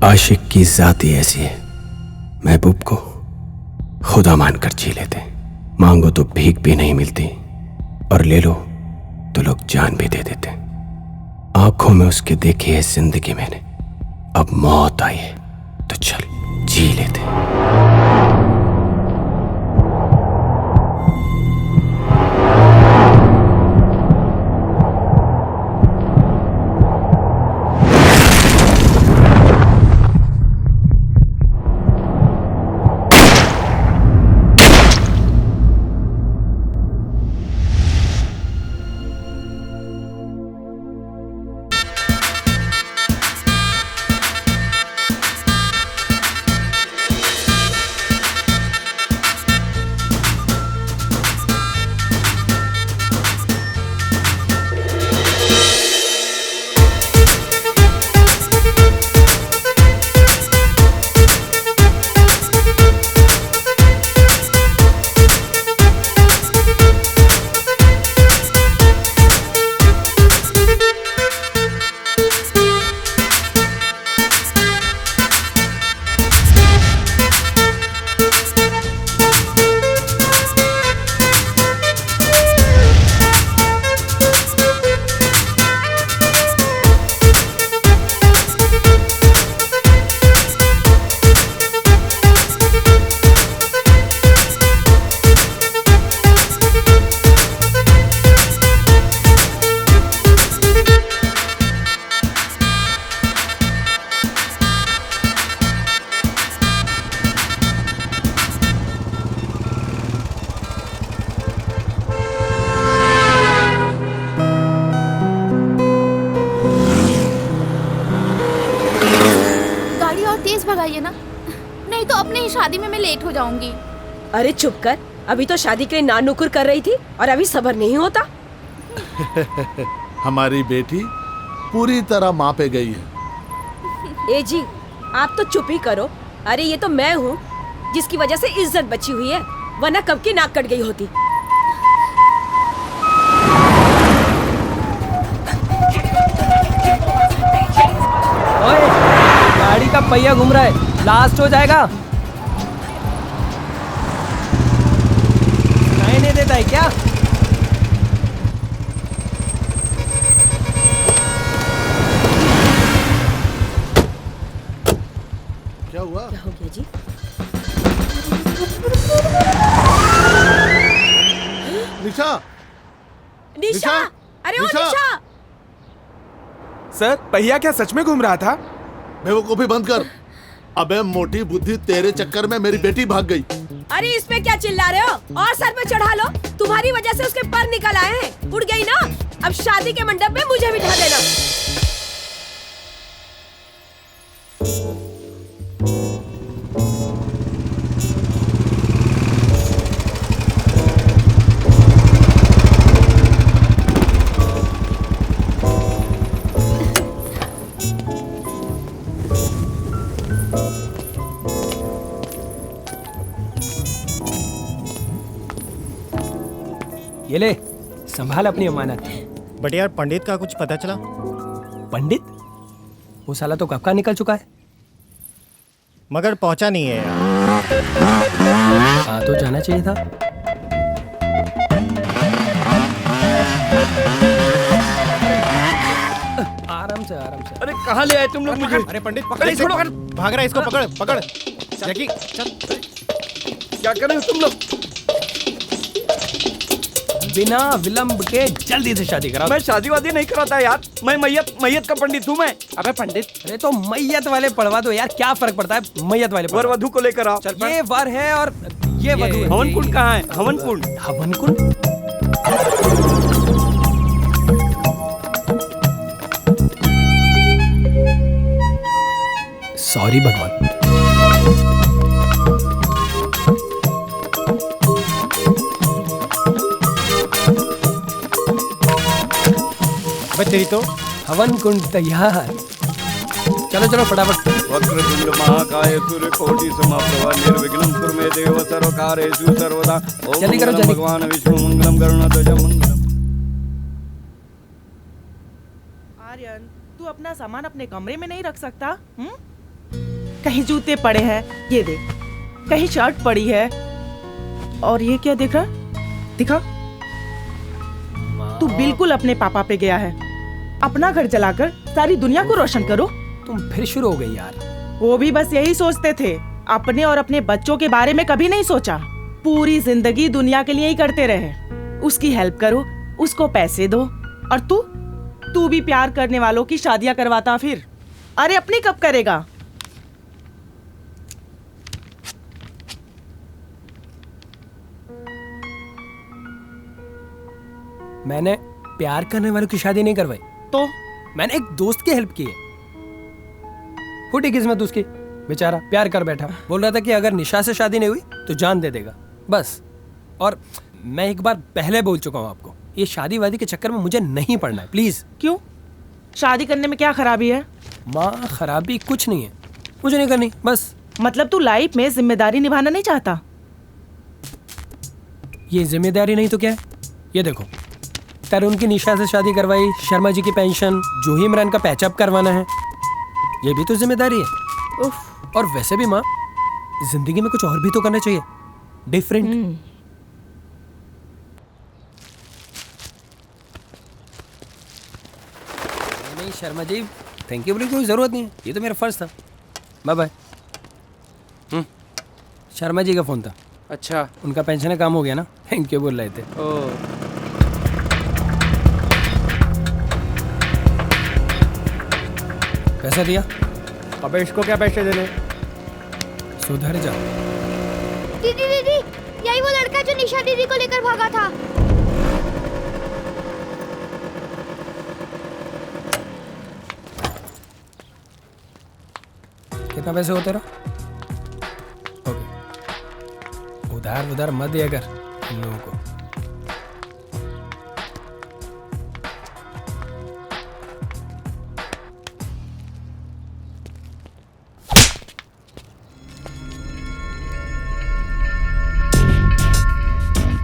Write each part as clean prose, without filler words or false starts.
आशिक की जात ही ऐसी है, महबूब को खुदा मानकर जी लेते। मांगो तो भीख भी नहीं मिलती और ले लो तो लोग जान भी दे देते। आंखों में उसके देखी है जिंदगी मैंने, अब मौत आई है तो चल जी लेते। भगाइए ना, नहीं तो अपनी ही शादी में मैं लेट हो जाऊंगी। अरे चुप कर, अभी तो शादी के लिए नान नुकुर कर रही थी और अभी सब्र नहीं होता। हमारी बेटी पूरी तरह माँ पे गई है। ए जी, आप तो चुप ही करो। अरे ये तो मैं हूँ जिसकी वजह से इज्जत बची हुई है, वरना कब की नाक कट गई होती। ओए, गाड़ी का पहिया घूम रहा है, लास्ट हो जाएगा। नहीं देता है क्या? क्या हुआ? क्या हो गया जी? निशा! निशा! अरे ओ निशा! सर, पहिया क्या सच में घूम रहा था? बेवकूफी बंद कर। अबे मोटी बुद्धि, तेरे चक्कर में मेरी बेटी भाग गई। अरे इसमें क्या चिल्ला रहे हो? और सर पे चढ़ा लो। तुम्हारी वजह से उसके पर निकल आए हैं। उड़ गई ना, अब शादी के मंडप में मुझे बिठा देना। ये ले, संभाल अपनी अमानत। बट यार, पंडित का कुछ पता चला? पंडित? वो साला तो कब का निकल चुका है। मगर पहुंचा नहीं है यार। हाँ तो जाना चाहिए था। आराम से आराम से। अरे कहाँ ले आए तुम लोग मुझे? अरे पंडित पकड़, इसको पकड़। भाग रहा है, इसको पकड़ पकड़। जैकी चल। क्या कर रहे हो तुम लोग? बिना विलंब के जल्दी से शादी करा। मैं शादी वादी नहीं कराता यार, मैं मैयत का पंडित हूँ मैं। अबे पंडित, अरे तो मैयत वाले पढ़वा दो यार, क्या फर्क पड़ता है। मैयत वाले वर वधु को लेकर आओ। ये वर है और ये वधु है। हवन कुंड कहाँ है? हवन कुंड। हवन कुंड? सॉरी भगवान। अबे तेरी तो हवन कुंड तैयार। चलो चलो फटाफट। वक्रतुंड महाकाय सूर्यकोटि समप्रभा निर्विघ्नं कुरु मे देव सर्वकार्येषु सर्वदा। ओम जल्दी करो, मंगलम जल्दी। भगवान विष्णु मंगलम गरुड़ध्वज मंगलम। आर्यन, तू अपना सामान अपने कमरे में नहीं रख सकता? कहीं जूते पड़े हैं, ये देख। कहीं शर्ट पड़ी है, और ये क्या दिख रहा? दिखा। तू बिल्कुल अपने पापा पे गया है। अपना घर जलाकर सारी दुनिया को रोशन करो। तुम फिर शुरू हो गई यार। वो भी बस यही सोचते थे, अपने और अपने बच्चों के बारे में कभी नहीं सोचा। पूरी जिंदगी दुनिया के लिए ही करते रहे। उसकी हेल्प करो, उसको पैसे दो, और तू भी प्यार करने वालों की शादियां करवाता फिर। अरे अपनी कब करेगा? मैंने प्यार करने वालों की शादी नहीं करवाई, तो मैंने एक दोस्त की हेल्प की है। फूटी किस्मत उसकी, बेचारा प्यार कर बैठा। बोल रहा था कि अगर निशा से शादी नहीं हुई तो जान दे देगा, बस। और मैं एक बार पहले बोल चुका हूँ आपको, ये शादी वादी के चक्कर में मुझे नहीं पड़ना है, प्लीज। क्यों? शादी करने में क्या खराबी है? माँ, खराबी कुछ नहीं है, मुझे नहीं करनी, बस। मतलब तू लाइफ में जिम्मेदारी निभाना नहीं चाहता? ये जिम्मेदारी नहीं तो क्या है? ये देखो, तरुण की निशा से शादी करवाई, शर्मा जी की पेंशन, जूही इमरान का पैचअप करवाना है, ये भी तो जिम्मेदारी है। उफ। और वैसे भी माँ, जिंदगी में कुछ और भी तो करना चाहिए, डिफरेंट। नहीं शर्मा जी, थैंक यू बोलने की कोई जरूरत नहीं है, ये तो मेरा फर्ज था। Bye bye. शर्मा जी का फोन था। अच्छा, उनका पेंशन का काम हो गया ना, थैंक यू बोल रहे थे। ओ पैसा दिया? अबे इसको क्या पैसे देने? सुधर जा। दीदी दीदी, यही वो लड़का जो निशा दीदी को लेकर भागा था। कितना पैसे हो तेरा? ओके, उधार उधार मत दिया कर इन लोगों को।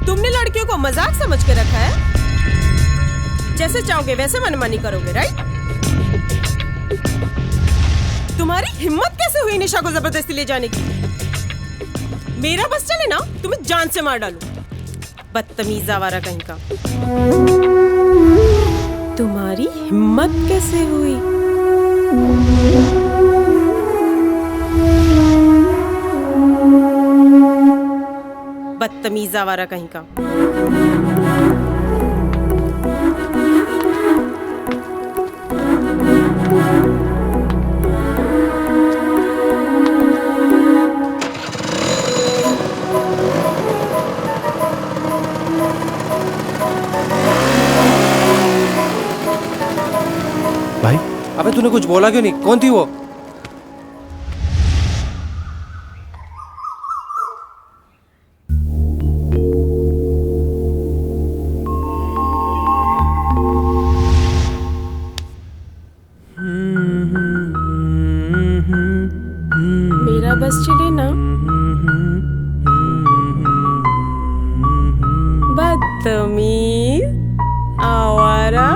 तुमने लड़कियों को मजाक समझ के रखा है? जैसे चाहोगे वैसे मनमानी करोगे, राइट? तुम्हारी हिम्मत कैसे हुई निशा को जबरदस्ती ले जाने की? मेरा बस चले ना, तुम्हें जान से मार डालूं। बदतमीज आवारा कहीं का। तुम्हारी हिम्मत कैसे हुई? बदतमीज आवारा कहीं का। भाई, अबे तूने कुछ बोला क्यों नहीं? कौन थी वो? मेरा बस चले ना। बदतमीज आवारा।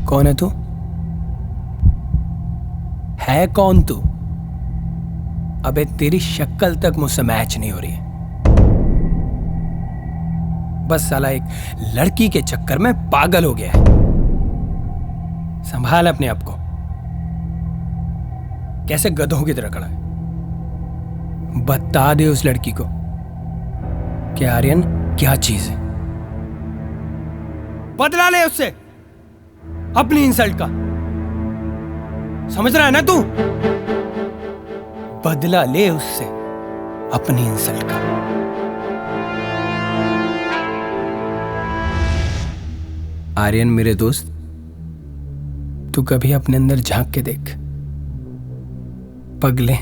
कौन है तू? है कौन तू? अबे तेरी शक्ल तक मुझसे मैच नहीं हो रही है। बस साला एक लड़की के चक्कर में पागल हो गया है। संभाल अपने आप को। कैसे गधों की तरह खड़ा है। बता दे उस लड़की को कि आर्यन क्या चीज है। बदला ले उससे अपनी इंसल्ट का। समझ रहा है ना तू? बदला ले उससे अपनी इंसल्ट का। आर्यन मेरे दोस्त, तू कभी अपने अंदर झांक के देख। पगले,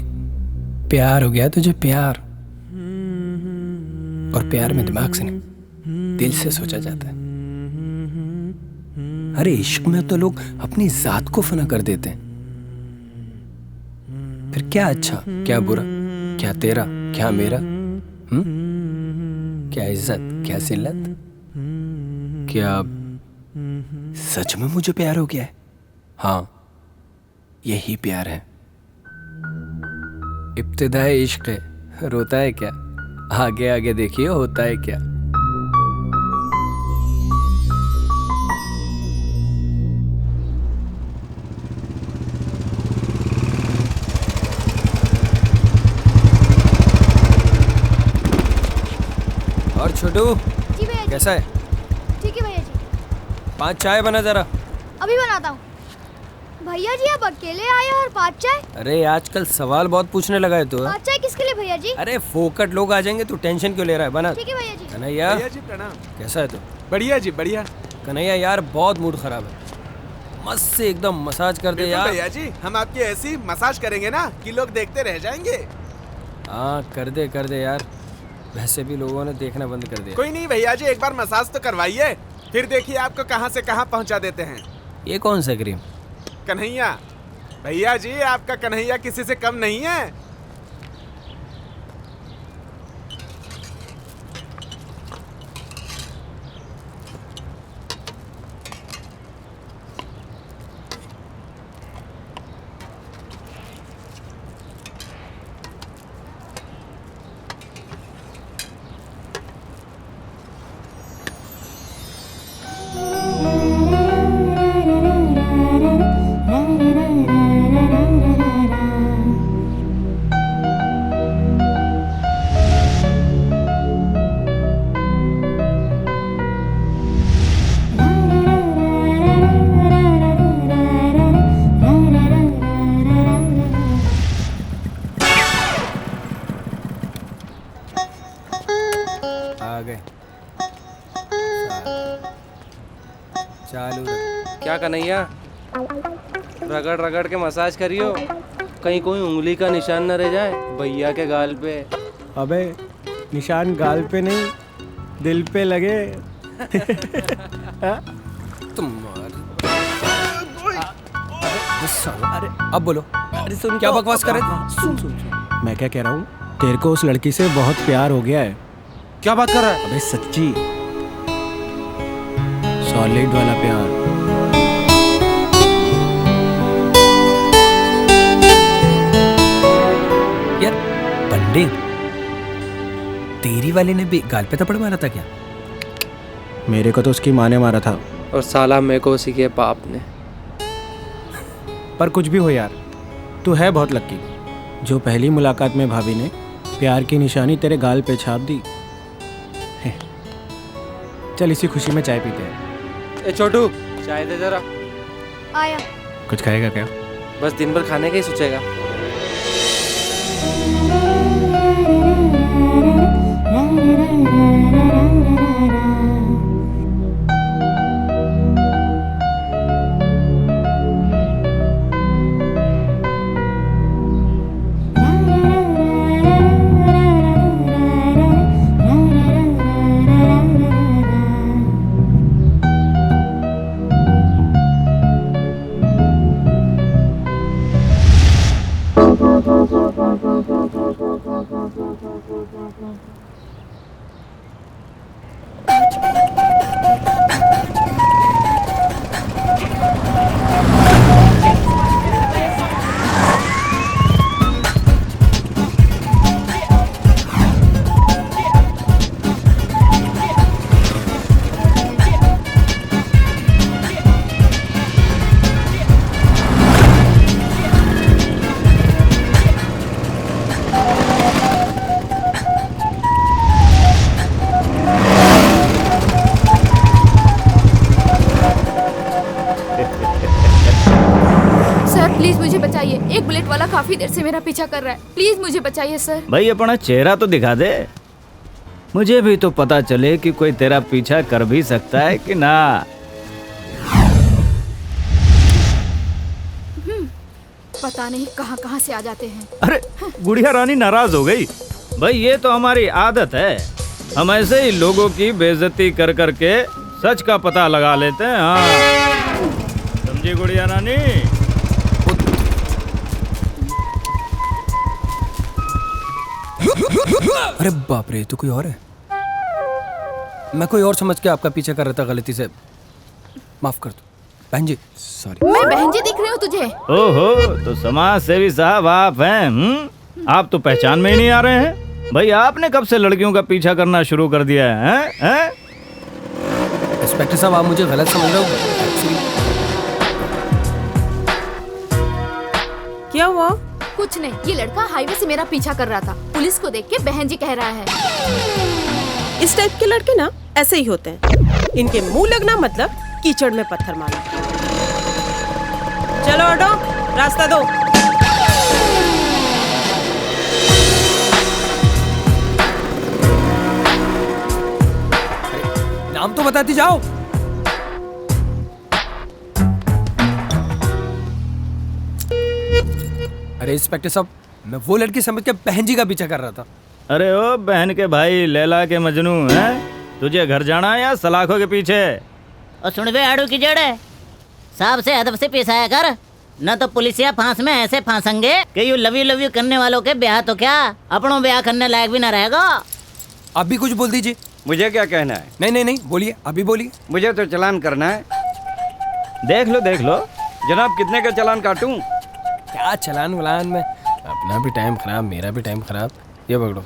प्यार हो गया तुझे, प्यार। और प्यार में दिमाग से नहीं, दिल से सोचा जाता है। अरे इश्क में तो लोग अपनी जात को फना कर देते हैं। फिर क्या अच्छा, क्या बुरा, क्या तेरा, क्या मेरा, क्या इज्जत, क्या जिल्लत, क्या सच में मुझे प्यार हो गया है? हाँ, यही प्यार है। इब्तिदाए इश्क है, रोता है क्या? आगे आगे देखिए होता है क्या। और छोटू जी भैया जी। कैसा है? ठीक है भैया जी। 5 चाय बना जरा। अभी बनाता हूँ। भैया जी आप अकेले आए और 5 चाय? अरे आजकल सवाल बहुत पूछने लगा है तो। 5 चाय किसके लिए भैया जी? अरे फोकट लोग आ जाएंगे, तू टेंशन क्यों ले रहा है? बना। ठीक है भैया जी। कन्हैया जी प्रणाम। कैसा है तू? बढ़िया जी बढ़िया। कन्हैया यार बहुत मूड खराब है, मस्त से एकदम मसाज कर दे यार। भैया जी हम आपकी ऐसी मसाज करेंगे ना कि लोग देखते रह जाएंगे। हाँ कर दे यार, वैसे भी लोगों ने देखना बंद कर दिया। कोई नहीं भैया जी, एक बार मसाज तो करवाइए, फिर देखिए आपको कहां से कहां पहुंचा देते हैं। ये कौन सा क्रीम? कन्हैया। भैया जी आपका कन्हैया किसी से कम नहीं है। आ गए। चालू रख। क्या कन्हैया, रगड़ रगड़ के मसाज करियो, कहीं कोई उंगली का निशान न रह जाए भैया के गाल पे। अबे निशान गाल पे नहीं, दिल पे लगे। अरे अब बोलो, क्या बकवास कर रहे थे? सुन मैं क्या कह रहा हूँ, तेरे को उस लड़की से बहुत प्यार हो गया है। क्या बात कर रहा है? अबे सच्ची, सॉलिड वाला प्यार। यार पंडित, तेरी वाले ने भी गाल पे थप्पड़ मारा था क्या? मेरे को तो उसकी माँ ने मारा था। और साला मेरे को उसी के बाप ने। पर कुछ भी हो यार, तू है बहुत लक्की जो पहली मुलाकात में भाभी ने प्यार की निशानी तेरे गाल पे छाप दी। चल इसी खुशी में चाय पीते हैं। ए छोटू, चाय दे जरा। आया। कुछ खाएगा क्या? बस दिन भर खाने का ही सोचेगा। देर से मेरा पीछा कर रहा है। प्लीज मुझे बचाइए सर। भाई अपना चेहरा तो दिखा दे, मुझे भी तो पता चले कि कोई तेरा पीछा कर भी सकता है कि ना। पता नहीं कहाँ कहाँ से आ जाते हैं। अरे गुड़िया रानी नाराज हो गई। भाई ये तो हमारी आदत है, हम ऐसे ही लोगों की बेइज्जती कर करके सच का पता लगा लेते हैं। हाँ समझी गुड़िया रानी। अरे बाप रे, तो कोई और है। मैं कोई और समझ के आपका पीछा कर रहा था, गलती से माफ कर दो बहन जी। सॉरी। मैं बहन जी दिख रही हूँ तुझे? ओहो, तो समाज सेवी साहब आप हैं? आप तो पहचान में ही नहीं आ रहे हैं। भाई आपने कब से लड़कियों का पीछा करना शुरू कर दिया है? इंस्पेक्टर साहब, आप मुझे गलत समझ रहे हो। क्या हुआ? कुछ नहीं, ये लड़का हाईवे से मेरा पीछा कर रहा था। पुलिस को देख के बहन जी कह रहा है। इस टाइप के लड़के ना ऐसे ही होते हैं। इनके मुंह लगना मतलब कीचड़ में पत्थर मारना। चलो ऑटो, रास्ता दो। नाम तो बताती जाओ। अरे इंस्पेक्टर साहब, मैं वो लड़की समझ के बहन जी का पीछा कर रहा था। अरे ओ बहन के भाई, लैला के मजनू हैं? तुझे घर जाना है या सलाखों के पीछे? और सुन बे आड़ू की जड़, साहब से अदब से पेश आया कर, न तो पुलिसिया फांस में ऐसे फांसेंगे कि यू लव यू करने वालों के ब्याह तो क्या अपनों ब्याह करने लायक भी न रहेगा। आप भी कुछ बोल दीजिए। मुझे क्या कहना है? नहीं बोलिए, अभी बोलिए। मुझे तो चालान करना है। देख लो जनाब, कितने का चालान काटूं? क्या चालान वलान में, अपना भी टाइम खराब, मेरा भी टाइम खराब। ये पकड़ो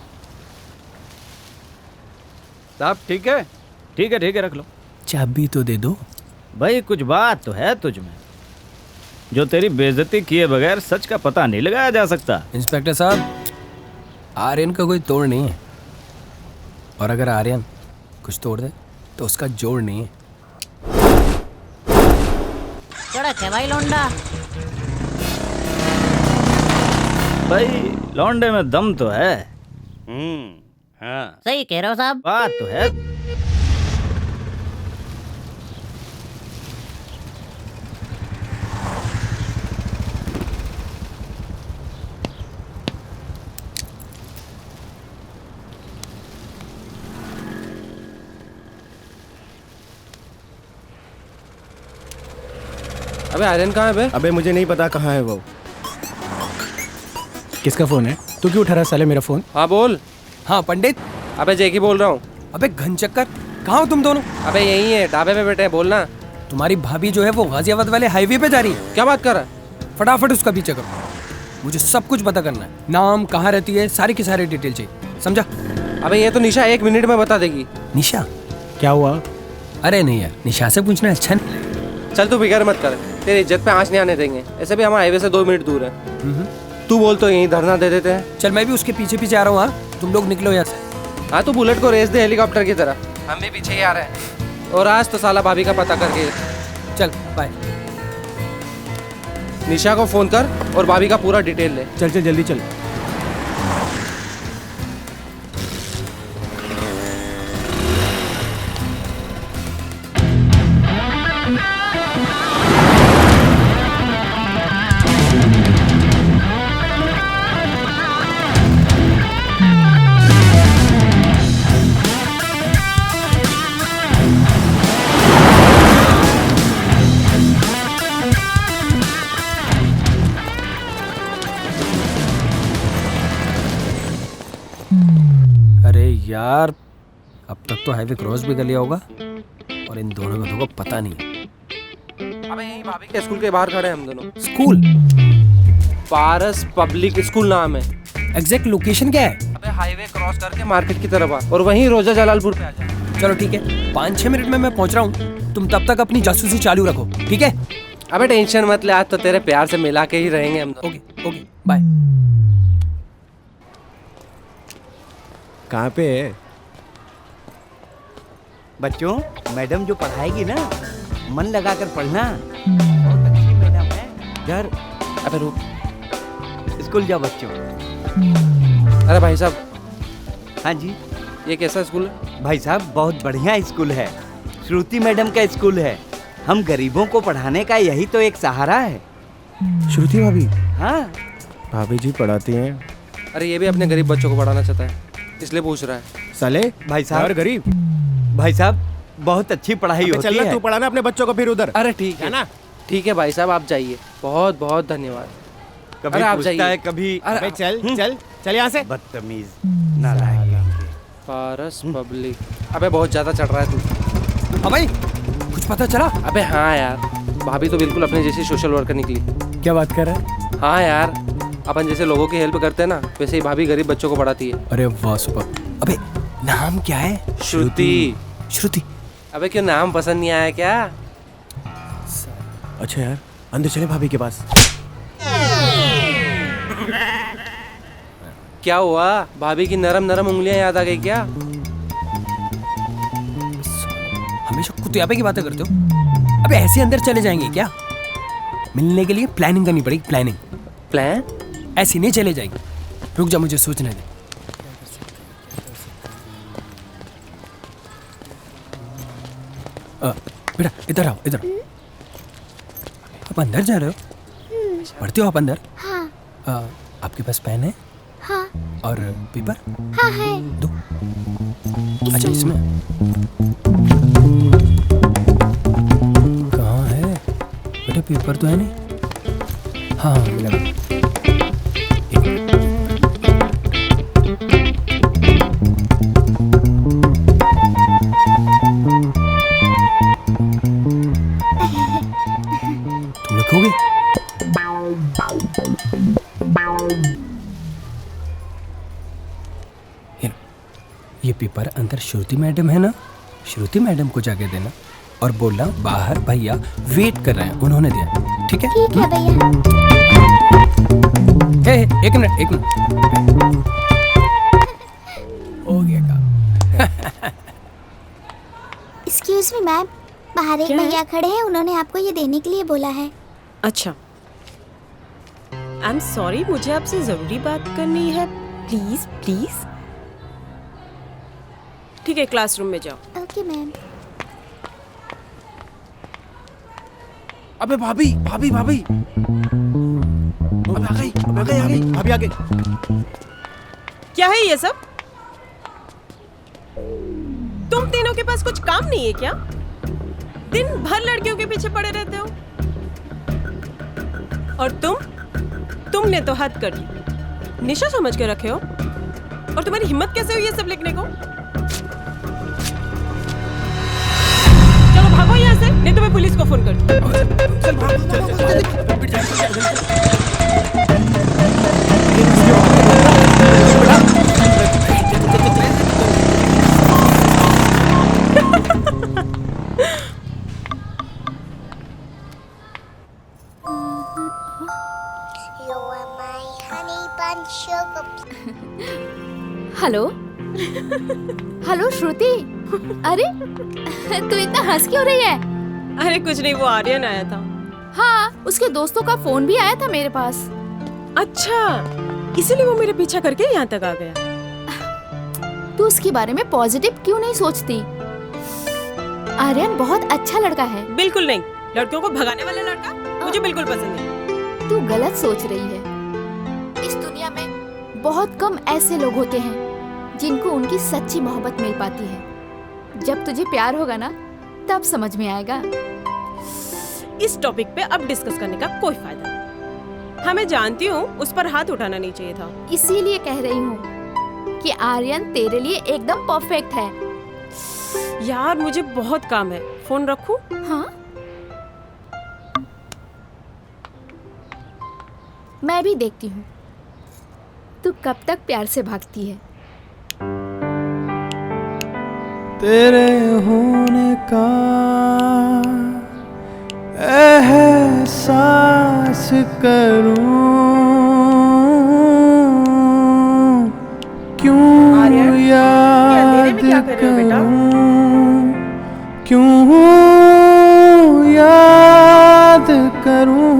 साहब। ठीक है रख लो। चाबी तो दे दो। भाई कुछ बात तो है तुझ में, जो तेरी बेइज्जती किए बगैर सच का पता नहीं लगाया जा सकता। इंस्पेक्टर साहब, आर्यन का कोई तोड़ नहीं है, और अगर आर्यन कुछ तोड़ दे तो उसका जोड़ नहीं है। कड़क है भाई लौंडा। भाई लौंडे में दम तो है। हाँ सही कह रहे हो साहब। बात तो है। अबे आर्यन कहाँ है बे? अबे मुझे नहीं पता कहाँ है वो। किसका फोन है? तू क्यों उठा रहा साले मेरा फोन? हाँ बोल। हाँ पंडित। अबे जेकी बोल रहा हूँ। अबे घन चक्कर, कहाँ हो तुम दोनों? अबे यही है, ढाबे पे बैठे हैं, बोलना। तुम्हारी भाभी जो है वो गाजियाबाद वाले हाईवे पे जा रही है। क्या बात कर रहा है? फटाफट उसका पीछा करो, मुझे सब कुछ पता करना है। नाम, कहाँ रहती है, सारी की सारी डिटेल चाहिए, समझा? अबे ये तो निशा 1 मिनट में बता देगी। निशा? क्या हुआ? अरे नहीं यार, निशा से पूछना अच्छा नहीं लगेगा। चल तू फिक्र मत कर, तेरी इज्जत पे आंच नहीं आने देंगे। ऐसे भी हमारा हाईवे से 2 मिनट दूर है। तू बोल तो यहीं धरना दे देते हैं। चल मैं भी उसके पीछे पीछे आ रहा हूँ। हाँ तुम लोग निकलो यहाँ से। हाँ तू बुलेट को रेस दे हेलीकॉप्टर की तरह, हम भी पीछे ही आ रहे हैं। और आज तो साला भाभी का पता करके। चल बाय। निशा को फोन कर और भाभी का पूरा डिटेल ले। चल जल्दी चल। यार अब तक तो हाईवे क्रॉस भी कर लिया होगा और इन दोनों में तो पता नहीं है। अबे यहीं भाभी के स्कूल के बाहर खड़े हैं हम दोनों। स्कूल? पारस पब्लिक स्कूल नाम है। एग्जैक्ट लोकेशन क्या है? अबे हाईवे क्रॉस करके मार्केट की तरफ आ और वहीं रोजा जलालपुर पे आ जा। चलो ठीक है, 5-6 मिनट में मैं पहुंच रहा हूँ। तुम तब तक अपनी जासूसी चालू रखो, ठीक है? अबे टेंशन मत ले, आज तो तेरे प्यार से मिला के ही रहेंगे हम। Okay bye. कहाँ पे है? बच्चों, मैडम जो पढ़ाएगी ना, मन लगाकर पढ़ना। बहुत अच्छी मैडम है। यार अबे रुक, स्कूल जाओ बच्चों। अरे भाई साहब, हाँ जी ये कैसा स्कूल है? भाई साहब, बहुत बढ़िया स्कूल है। श्रुति मैडम का स्कूल है। हम गरीबों को पढ़ाने का यही तो एक सहारा है। श्रुति भाभी? हाँ भाभी जी पढ़ाती हैं। अरे ये भी अपने गरीब बच्चों को पढ़ाना चाहता है, इसलिए पूछ रहा है। साले भाई साहब, यार गरीब। भाई साहब बहुत अच्छी पढ़ाई होती है। तू पढ़ाना अपने बच्चों को फिर उधर। अरे ठीक है ना, ठीक है भाई साहब, आप जाइए। बहुत बहुत धन्यवाद। कभी अरे आप पूछता जाइए। है, कभी अरे चल यहाँ से। बदतमीज नालायक। पारस पब्लिक। अबे बहुत ज्यादा चढ़ रहा है तू। अब भाई कुछ पता चला? अबे हाँ यार, भाभी तो बिल्कुल अपने जैसी सोशल वर्कर निकली। क्या बात कर रहा है? हाँ यार, अपन जैसे लोगों की हेल्प करते हैं ना, वैसे ही भाभी गरीब बच्चों को पढ़ाती है। अरे वाह सुपर। अबे नाम क्या है? श्रुति। श्रुति। अबे क्यों नाम पसंद नहीं आया क्या? अच्छा यार, अंदर चले भाभी के पास। क्या हुआ, भाभी की नरम नरम उंगलियां याद आ गई क्या? हमेशा कुतियाबे की बातें करते हो। अबे ऐसे अंदर चले जाएंगे क्या? मिलने के लिए प्लानिंग करनी पड़ेगी। प्लानिंग। प्लान? ऐसे नहीं चले जाएंगे। रुक जा, मुझे सोचने दे। बेटा इधर आओ, इधर। आप अंदर जा रहे हो? पढ़ते हो आप अंदर? हाँ। आपके पास पेन है? हाँ। और पेपर? हाँ है। दो। अच्छा इसमें कहाँ है बेटा? पेपर तो है नहीं। हाँ मिला। तुम लिखोगे? ये पेपर अंदर श्रुति मैडम है ना, श्रुति मैडम को जाके देना और बोलना बाहर भैया वेट कर रहे हैं, उन्होंने दिया। ठीक है? ठीक है भैया। एक मिनट, एक मिनट। हो गया काम। एक्सक्यूज मी मैम, बाहर एक भैया खड़े हैं, उन्होंने आपको ये देने के लिए बोला है। अच्छा, आई एम सॉरी, मुझे आपसे जरूरी बात करनी है। Please please. ठीक है, क्लासरूम में जाओ। Okay ma'am. अबे भाभी भाभी भाभी, अबे आ गई, आ गई, आ गई, भाभी आ गई। क्या है ये सब? तुम तीनों के पास कुछ काम नहीं है क्या? दिन भर लड़कियों के पीछे पड़े रहते हो। और तुमने तो हद कर दी, निशा समझ के रखे हो। और तुम्हारी हिम्मत कैसे हुई ये सब लिखने को? चलो भागो यहाँ से, नहीं तो मैं पुलिस को फोन कर दूँ। चल भाग। हेलो। हेलो श्रुति। अरे तू इतना हंस क्यों रही है? अरे कुछ नहीं, वो आर्यन आया था। हाँ, उसके दोस्तों का फोन भी आया था मेरे पास। अच्छा, इसीलिए वो मेरे पीछा करके यहाँ तक आ गया। तू उसके बारे में पॉजिटिव क्यों नहीं सोचती? आर्यन बहुत अच्छा लड़का है। बिल्कुल नहीं, लड़कियों को भगाने वाला लड़का मुझे बिल्कुल पसंद नहीं। तू गलत सोच रही है। इस दुनिया में बहुत कम ऐसे लोग होते हैं जिनको उनकी सच्ची मोहब्बत मिल पाती है। जब तुझे प्यार होगा ना, तब समझ में आएगा। इस टॉपिक पे अब डिस्कस करने का कोई फायदा नहीं। हाँ मैं जानती हूँ, उस पर हाथ उठाना नहीं चाहिए था। इसीलिए कह रही हूँ कि आर्यन तेरे लिए एकदम परफेक्ट है। यार मुझे बहुत काम है, फोन रखूं? हाँ, मैं भी देखती हूँ तू कब तक प्यार से भागती है। तेरे होने का एहसास करूं, क्यों याद करूं, क्यों याद करूं,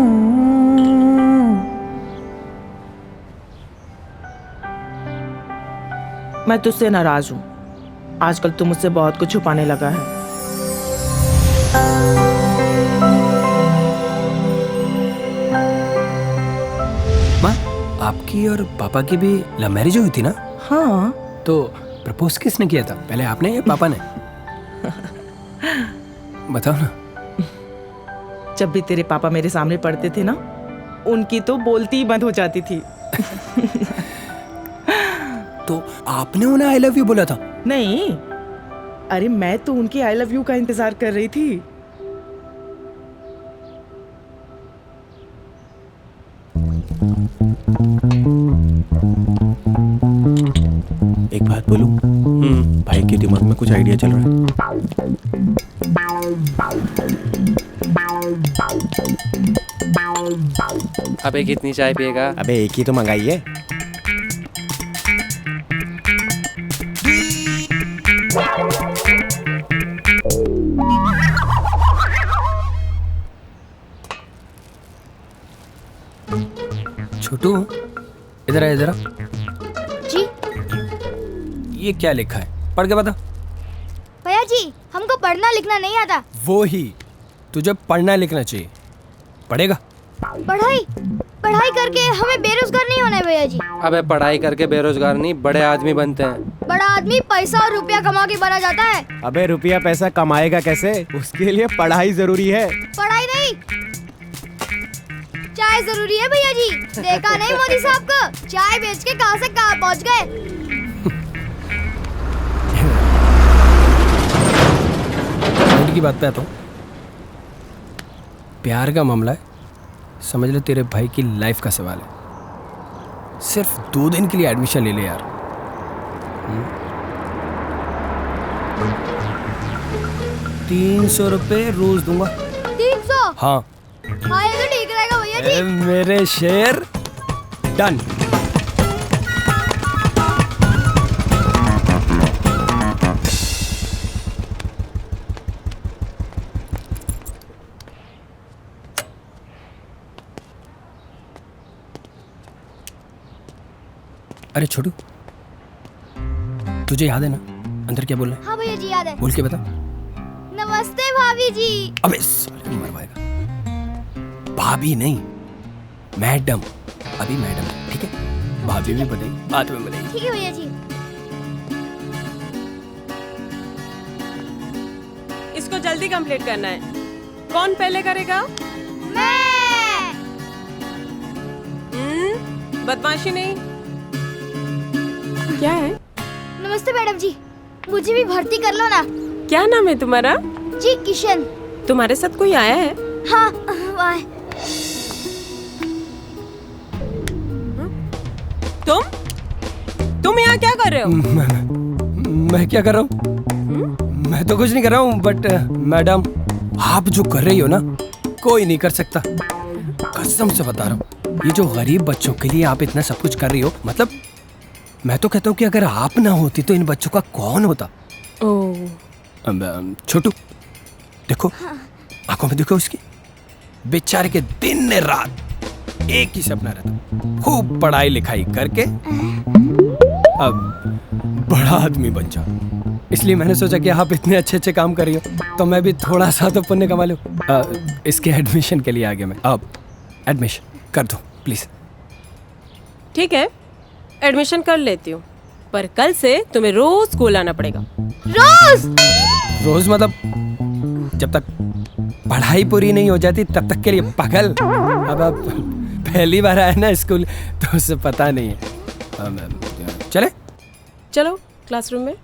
मैं तुझसे नाराज हूँ। आजकल तू मुझसे बहुत कुछ छुपाने लगा है। माँ, आपकी और पापा की भी लव मैरिज हुई थी ना? हाँ। तो प्रपोज किसने किया था, पहले आपने या पापा ने? बताओ ना। जब भी तेरे पापा मेरे सामने पढ़ते थे ना, उनकी तो बोलती ही बंद हो जाती थी। तो आपने उन्हें आई लव यू बोला था? नहीं, अरे मैं तो उनकी आई लव यू का इंतजार कर रही थी। एक बात बोलूं? भाई के दिमाग में कुछ आइडिया चल रहा है। अबे कितनी चाय पिएगा? अबे एक ही तो मंगाई है। छोटू, इधर आ, इधर आ। जी ये क्या लिखा है, पढ़ के बता। भैया जी, हमको पढ़ना लिखना नहीं आता। वो ही, तुझे पढ़ना लिखना चाहिए। पढ़ेगा? पढ़ाई करके हमें बेरोजगार नहीं होना है भैया जी। अबे पढ़ाई करके बेरोजगार नहीं, बड़े आदमी बनते हैं। बड़ा आदमी पैसा और रुपया कमा के बना जाता है। अबे रुपया पैसा कमाएगा कैसे? उसके लिए पढ़ाई जरूरी है। पढ़ाई नहीं, चाय जरूरी है भैया जी। देखा नहीं मोदी साहब को, चाय बेच के कहां से कहां पहुंच गए। की बात पे आता हूँ। प्यार का मामला है, समझ ले तेरे भाई की लाइफ का सवाल है। सिर्फ 2 दिन के लिए एडमिशन ले ले यार। 300 रुपए रोज दूंगा। 300? हाँ। हाँ ये तो ठीक रहेगा भैया जी। मेरे शेर, डन। अरे छोटू, तुझे याद है ना अंदर क्या बोलना है? हाँ भैया जी याद है। बोल के बता। नमस्ते भाभी जी। अबे साले मरवाएगा। भाभी नहीं, मैडम। अभी मैडम, ठीक है? भाभी भी बनेगी, बाद में बनेगी। ठीक है भैया जी। इसको जल्दी कंप्लीट करना है। कौन पहले करेगा? मैं। बदमाशी नहीं। क्या है? नमस्ते मैडम जी, मुझे भी भर्ती कर लो ना। क्या नाम है तुम्हारा? जी किशन। तुम्हारे साथ कोई आया है? हाँ वाह। तुम यहाँ क्या कर रहे हो? मैं क्या कर रहा हूँ? मैं तो कुछ नहीं कर रहा हूँ, बट मैडम आप जो कर रही हो ना, कोई नहीं कर सकता। कसम से बता रहा हूँ, ये जो गरीब बच्चों के लिए आप इतना सब कुछ कर रही हो, मतलब मैं तो कहता हूँ कि अगर आप ना होती तो इन बच्चों का कौन होता? छोटू देखो, आंखों में देखो उसकी, बेचारे के दिन रात एक ही सपना रहता, खूब पढ़ाई लिखाई करके अब बड़ा आदमी बन जाओ। इसलिए मैंने सोचा कि आप इतने अच्छे अच्छे काम कर रही हो तो मैं भी थोड़ा सा तो पुण्य कमा लूं। इसके एडमिशन के लिए आ गया मैं। अब एडमिशन कर दो प्लीज। ठीक है, एडमिशन कर लेती हूँ, पर कल से तुम्हें रोज स्कूल आना पड़ेगा। रोज मतलब जब तक पढ़ाई पूरी नहीं हो जाती तब तक के लिए पागल। अब पहली बार आया ना स्कूल तो उसे पता नहीं है। चले चलो क्लासरूम में।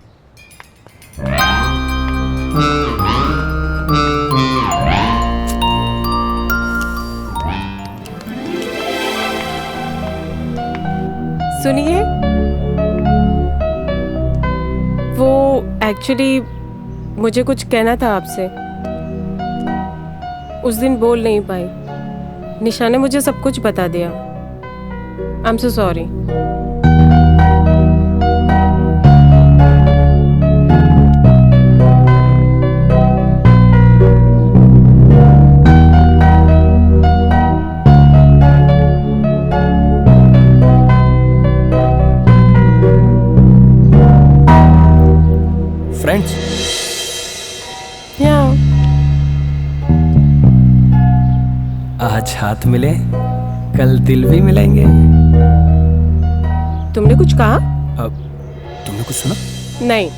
सुनिए, वो एक्चुअली मुझे कुछ कहना था आपसे, उस दिन बोल नहीं पाई। निशा ने मुझे सब कुछ बता दिया। I am so sorry. Friends? आज हाथ मिले, कल दिल भी मिलेंगे। तुमने कुछ कहा? अब तुमने कुछ सुना? नहीं।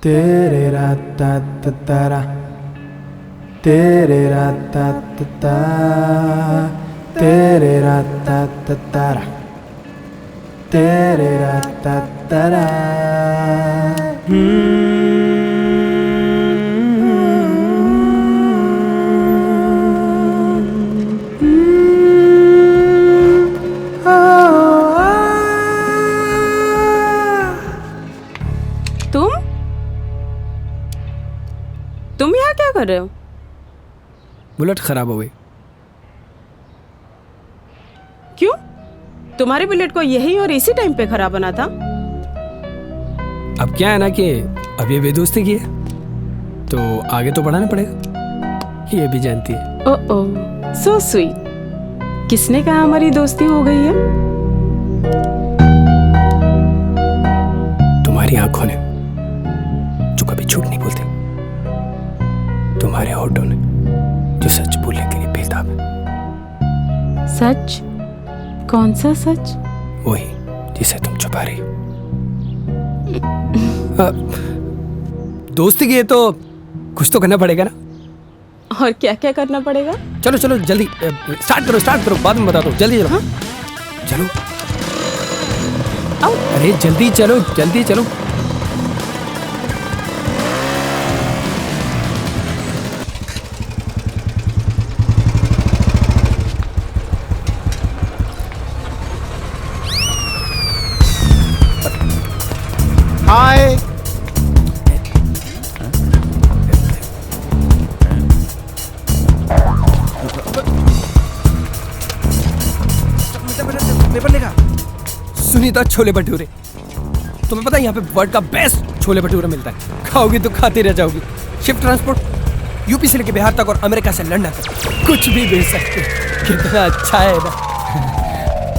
तेरे राता तारा, तेरे राता ता, तेरे राता तारा, तेरे राता तारा। तुम यहाँ क्या कर रहे हो? बुलेट खराब हो गई। क्यों? तुम्हारे बुलेट को यही और इसी टाइम पे खराब बना था। अब क्या है ना कि अब ये बेदोस्ती की है तो आगे तो बढ़ाना पड़ेगा, ये भी जानती है। ओह सो स्वीट। किसने कहा हमारी दोस्ती हो गई है? तुम्हारी आंखों ने जो कभी झूठ नहीं बोलती, तुम्हारे होठों ने जो सच बोलने के लिए बेताब है। सच? कौन सा सच? वही जिसे तुम छुपा रही हो। दोस्ती की है तो कुछ तो करना पड़ेगा ना। और क्या क्या करना पड़ेगा? चलो चलो जल्दी स्टार्ट करो, बाद में बता दो। जल्दी चलो। हाँ? चलो आओ। अरे जल्दी चलो, जल्दी चलो। हाय। सुनीता छोले भटूरे, तुम्हें पता है यहाँ पे वर्ल्ड का बेस्ट छोले भटूरे मिलता है। खाओगी तो खाते रह जाओगी। शिप ट्रांसपोर्ट यूपी से लेके बिहार तक और अमेरिका से लंदन तक कुछ भी भेज सकते। कितना अच्छा है ना।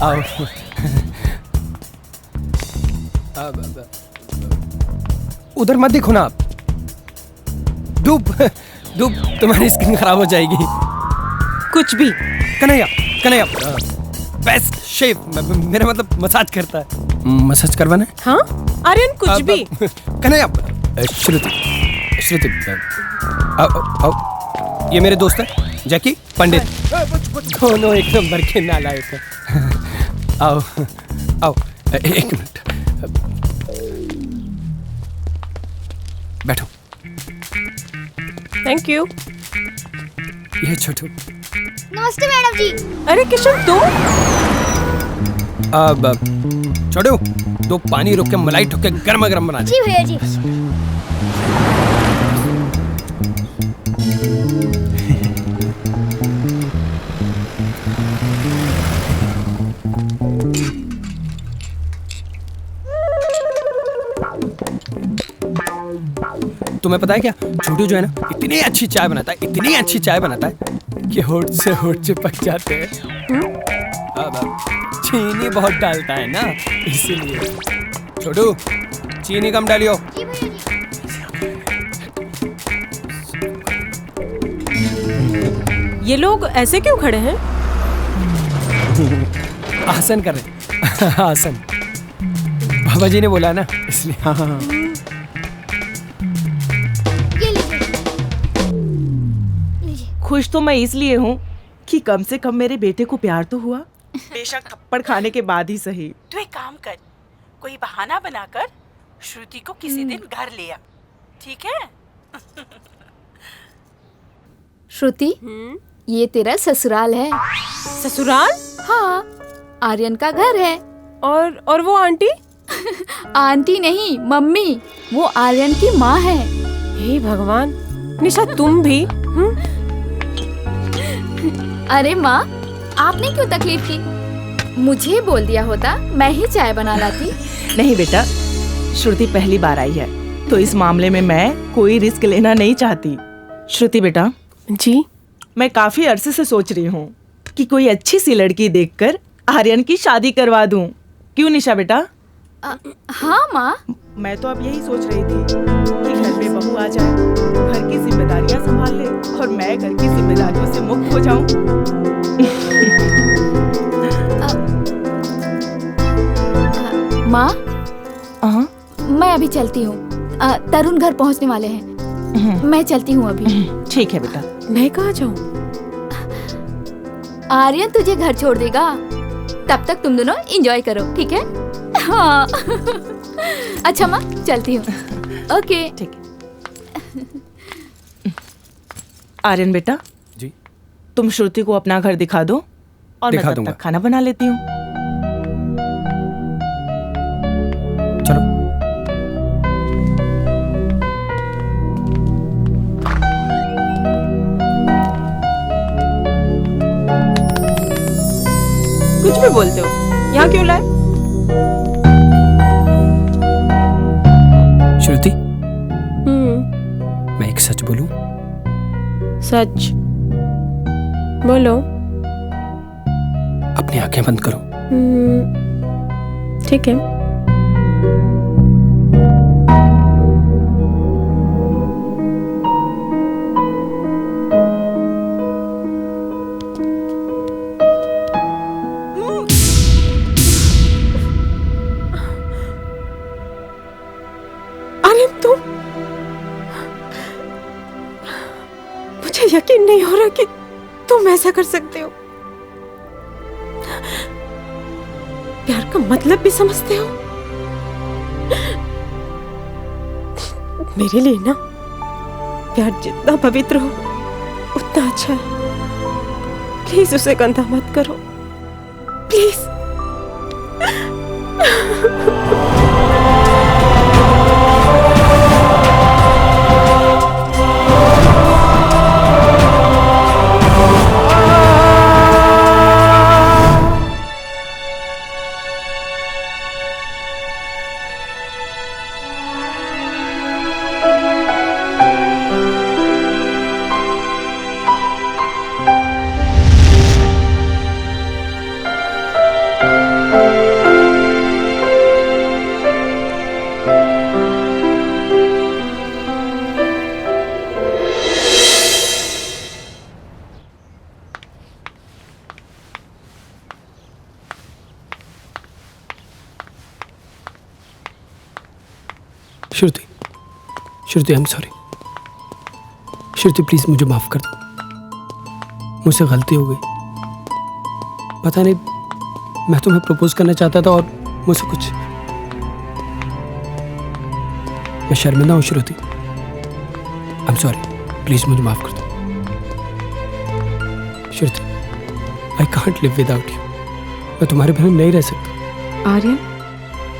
आओ। उधर मत देखो ना आप। धूप धूप तुम्हारी स्किन खराब हो जाएगी। कुछ भी। कन्हैया बेस्ट शेफ, मेरा मतलब मसाज करता है। मसाज करवाना है? हाँ आर्यन कुछ भी। कन्हैया, श्रुति आओ। ये मेरे दोस्त है जैकी, पंडित, दोनों एक नंबर के नालायक हैं। आओ आओ, एक मिनट बैठो। Thank you. ये छोटू। नमस्ते मैडम जी। अरे किशन तुम? अब छोटू, दो पानी रोक के मलाई ठोक के गर्मा गर्म बना दे। जी भैया जी। तुम्हें पता है क्या, छोटू जो है ना इतनी अच्छी चाय बनाता है, इतनी अच्छी चाय बनाता है कि होठ से चिपक जाते हैं। अब चीनी बहुत डालता है ना, इसीलिए। छोटू चीनी कम डालियो। ये लोग ऐसे क्यों खड़े हैं? आसन कर रहे। आसन बाबा जी ने बोला ना, इसलिए। हाँ हाँ। खुश तो मैं इसलिए हूँ कि कम से कम मेरे बेटे को प्यार तो हुआ, बेशक थप्पड़ खाने के बाद ही सही। तो एक काम कर, कोई बहाना बनाकर श्रुति को किसी दिन घर ले आ, ठीक है? श्रुति, ये तेरा ससुराल है। ससुराल? हाँ, आर्यन का घर है। और वो आंटी? आंटी नहीं, मम्मी। वो आर्यन की माँ है। हे भगवान, निशा तुम भी? अरे माँ, आपने क्यों तकलीफ की? मुझे बोल दिया होता, मैं ही चाय बना लाती। नहीं बेटा, श्रुति पहली बार आई है, तो इस मामले में मैं कोई रिस्क लेना नहीं चाहती। श्रुति बेटा। जी? मैं काफी अरसे से सोच रही हूँ कि कोई अच्छी सी लड़की देखकर आर्यन की शादी करवा दूं। क्यों निशा बेटा? हाँ माँ। मैं तो अब यही सोच रही थी कि घर में बहू आ जाए, घर की जिम्मेदारियां संभाल ले और मैं घर की जिम्मेदारियों से मुक्त हो जाऊं। माँ, मैं अभी चलती हूँ। तरुण घर पहुँचने वाले हैं। मैं चलती हूँ अभी। ठीक है बेटा। मैं कहाँ जाऊँ? आर्यन तुझे घर छोड़ देगा, तब तक तुम दोनों एंजॉय करो, ठीक है? हाँ। अच्छा माँ, चलती हूँ। ओके। ठीक है। आर्यन बेटा जी, तुम श्रुति को अपना घर दिखा दो और मैं तब तक खाना बना लेती हूँ। चलो। कुछ भी बोलते हो, यहाँ क्यों लाए? श्रुति, मैं एक सच बोलूं? सच बोलो। अपनी आंखें बंद करो। ठीक है। यकीन नहीं हो रहा कि तुम ऐसा कर सकते हो। प्यार का मतलब भी समझते हो? मेरे लिए ना प्यार जितना पवित्र हो उतना अच्छा है। प्लीज उसे गंदा मत करो, please. Shruti, Shruti, I am sorry. Shruti please मुझे माफ कर दो, मुझसे गलती हो गई। पता नहीं, मैं तुम्हें प्रपोज करना चाहता था और मुझसे कुछ। मैं शर्मिंदा हूँ Shruti, I am sorry. Please मुझे माफ कर दो। Shruti, I can't live without you. मैं तुम्हारे बिना नहीं रह सकता। आर्यन,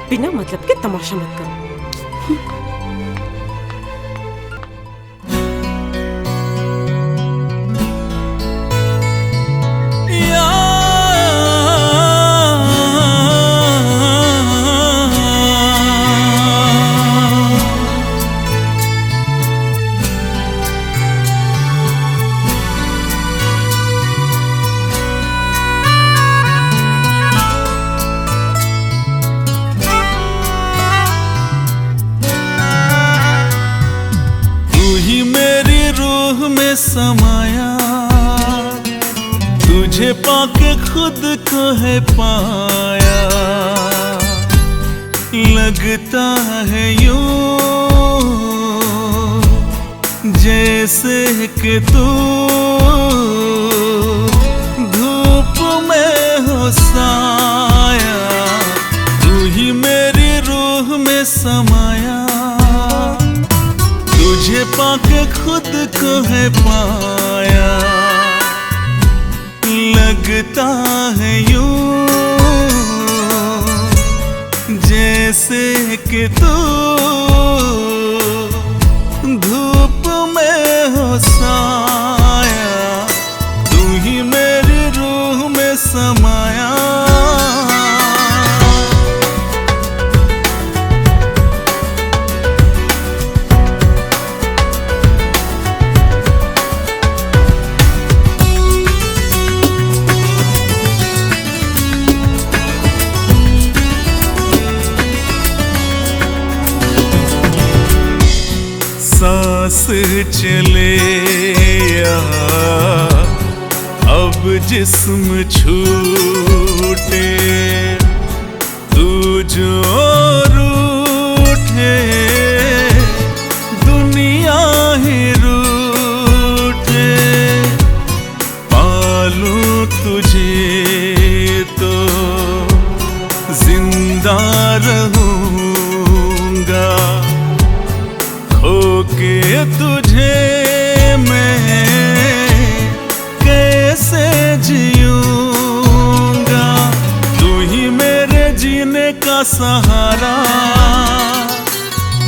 बिना मतलब के तमाशा मत करो। समाया तुझे पाके खुद को है पाया, लगता है यूं जैसे कि तू धूप में हो साया। तू ही मेरी पाके खुद को है पाया, लगता है यूं जैसे कि तू धूप में हो साया, तू ही मेरी रूह में समाया। सांस चले या अब जिस्म छूटे, तू जो रूठे दुनिया ही रूठे, पालूं तुझे तो जिंदा रहूंगा, होके तुझे मैं कैसे जीऊंगा, तू ही मेरे जीने का सहारा,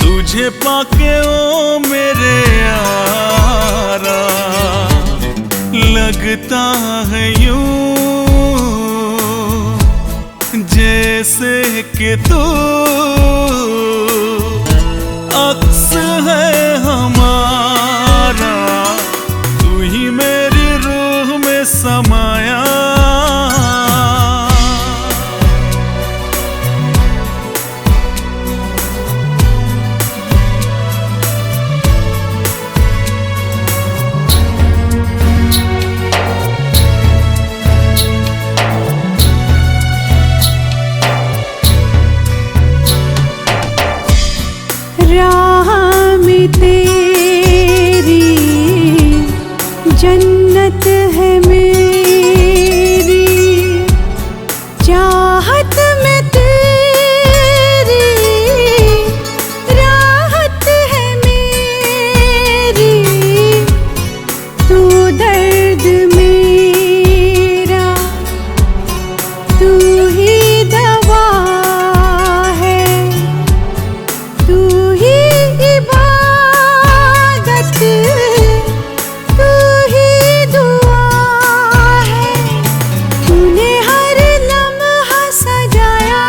तुझे पाके ओ मेरे यारा, लगता है यूं जैसे कि तू अक्स है हमारा, तू ही मेरी रूह में समाया। राह में तेरी जन्नत है मेरी, चाहत में तेरी राहत है मेरी, तू दर्द मेरा तू ही दवा है, तू ही इबादत तू ही दुआ है, तूने हर लम्हा सजाया,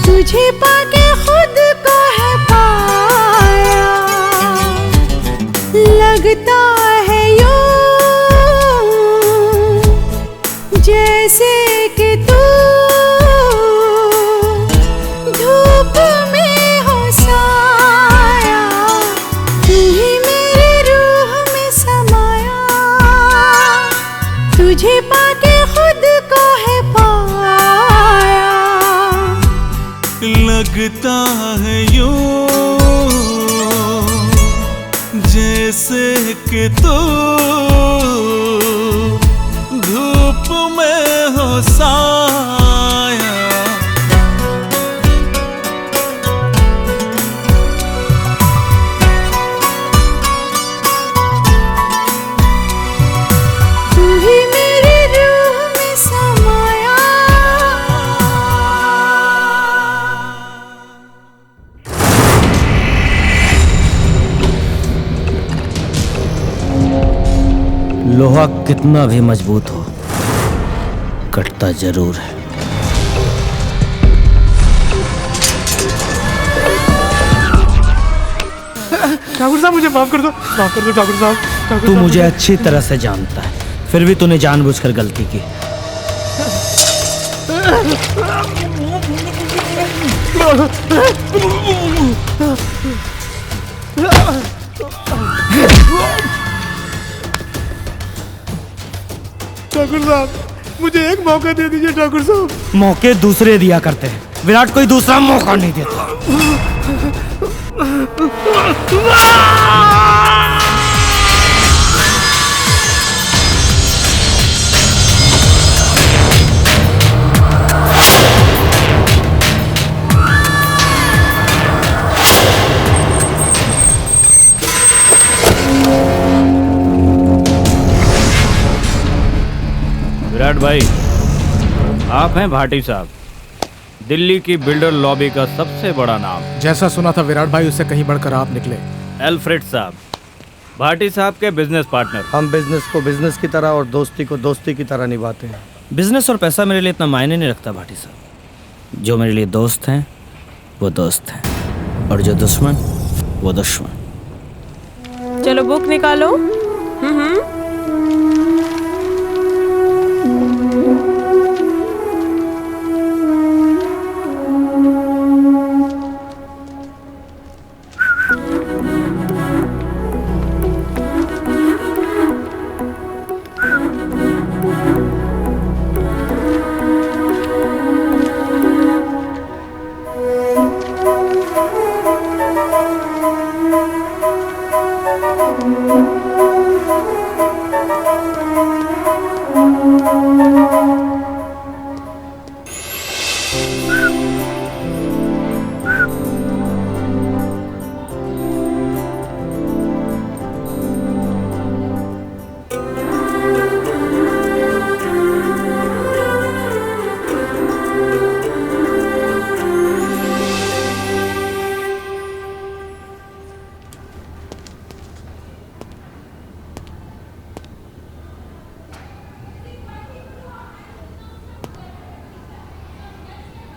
तुझे पाके खुद को है पाया, लगता है यूं जैसे कि तू धूप में हो साया, तू ही मेरी रूह में समाया, तुझे पाके खुद को है पाया, लगता है यूं जैसे कि तू धूप में हो साया। तू ही मेरी रूह में समाया। लोहा कितना भी मजबूत हो, कटता जरूर है। ठाकुर साहब मुझे माफ कर दो, माफ कर दो ठाकुर साहब। तू मुझे अच्छी तरह से जानता है, फिर भी तूने जानबूझकर गलती की। ठाकुर साहब मुझे एक मौका दे दीजिए ठाकुर साहब। मौके दूसरे दिया करते हैं, विराट कोई दूसरा मौका नहीं देता। भाई, आप हैं भाटी साहब, दिल्ली की बिल्डर लॉबी का सबसे बड़ा नाम। जैसा सुना था विराट भाई, उससे कहीं बढ़कर आप निकले। एल्फ्रेड साहब, भाटी साहब के बिजनेस पार्टनर। हम बिजनेस को बिजनेस की तरह और दोस्ती को दोस्ती की तरह निभाते हैं। बिजनेस और पैसा मेरे लिए इतना मायने नहीं रखता भाटी साहब। जो मेरे लिए दोस्त हैं वो दोस्त हैं, और जो दुश्मन वो दुश्मन। चलो बुक निकालो।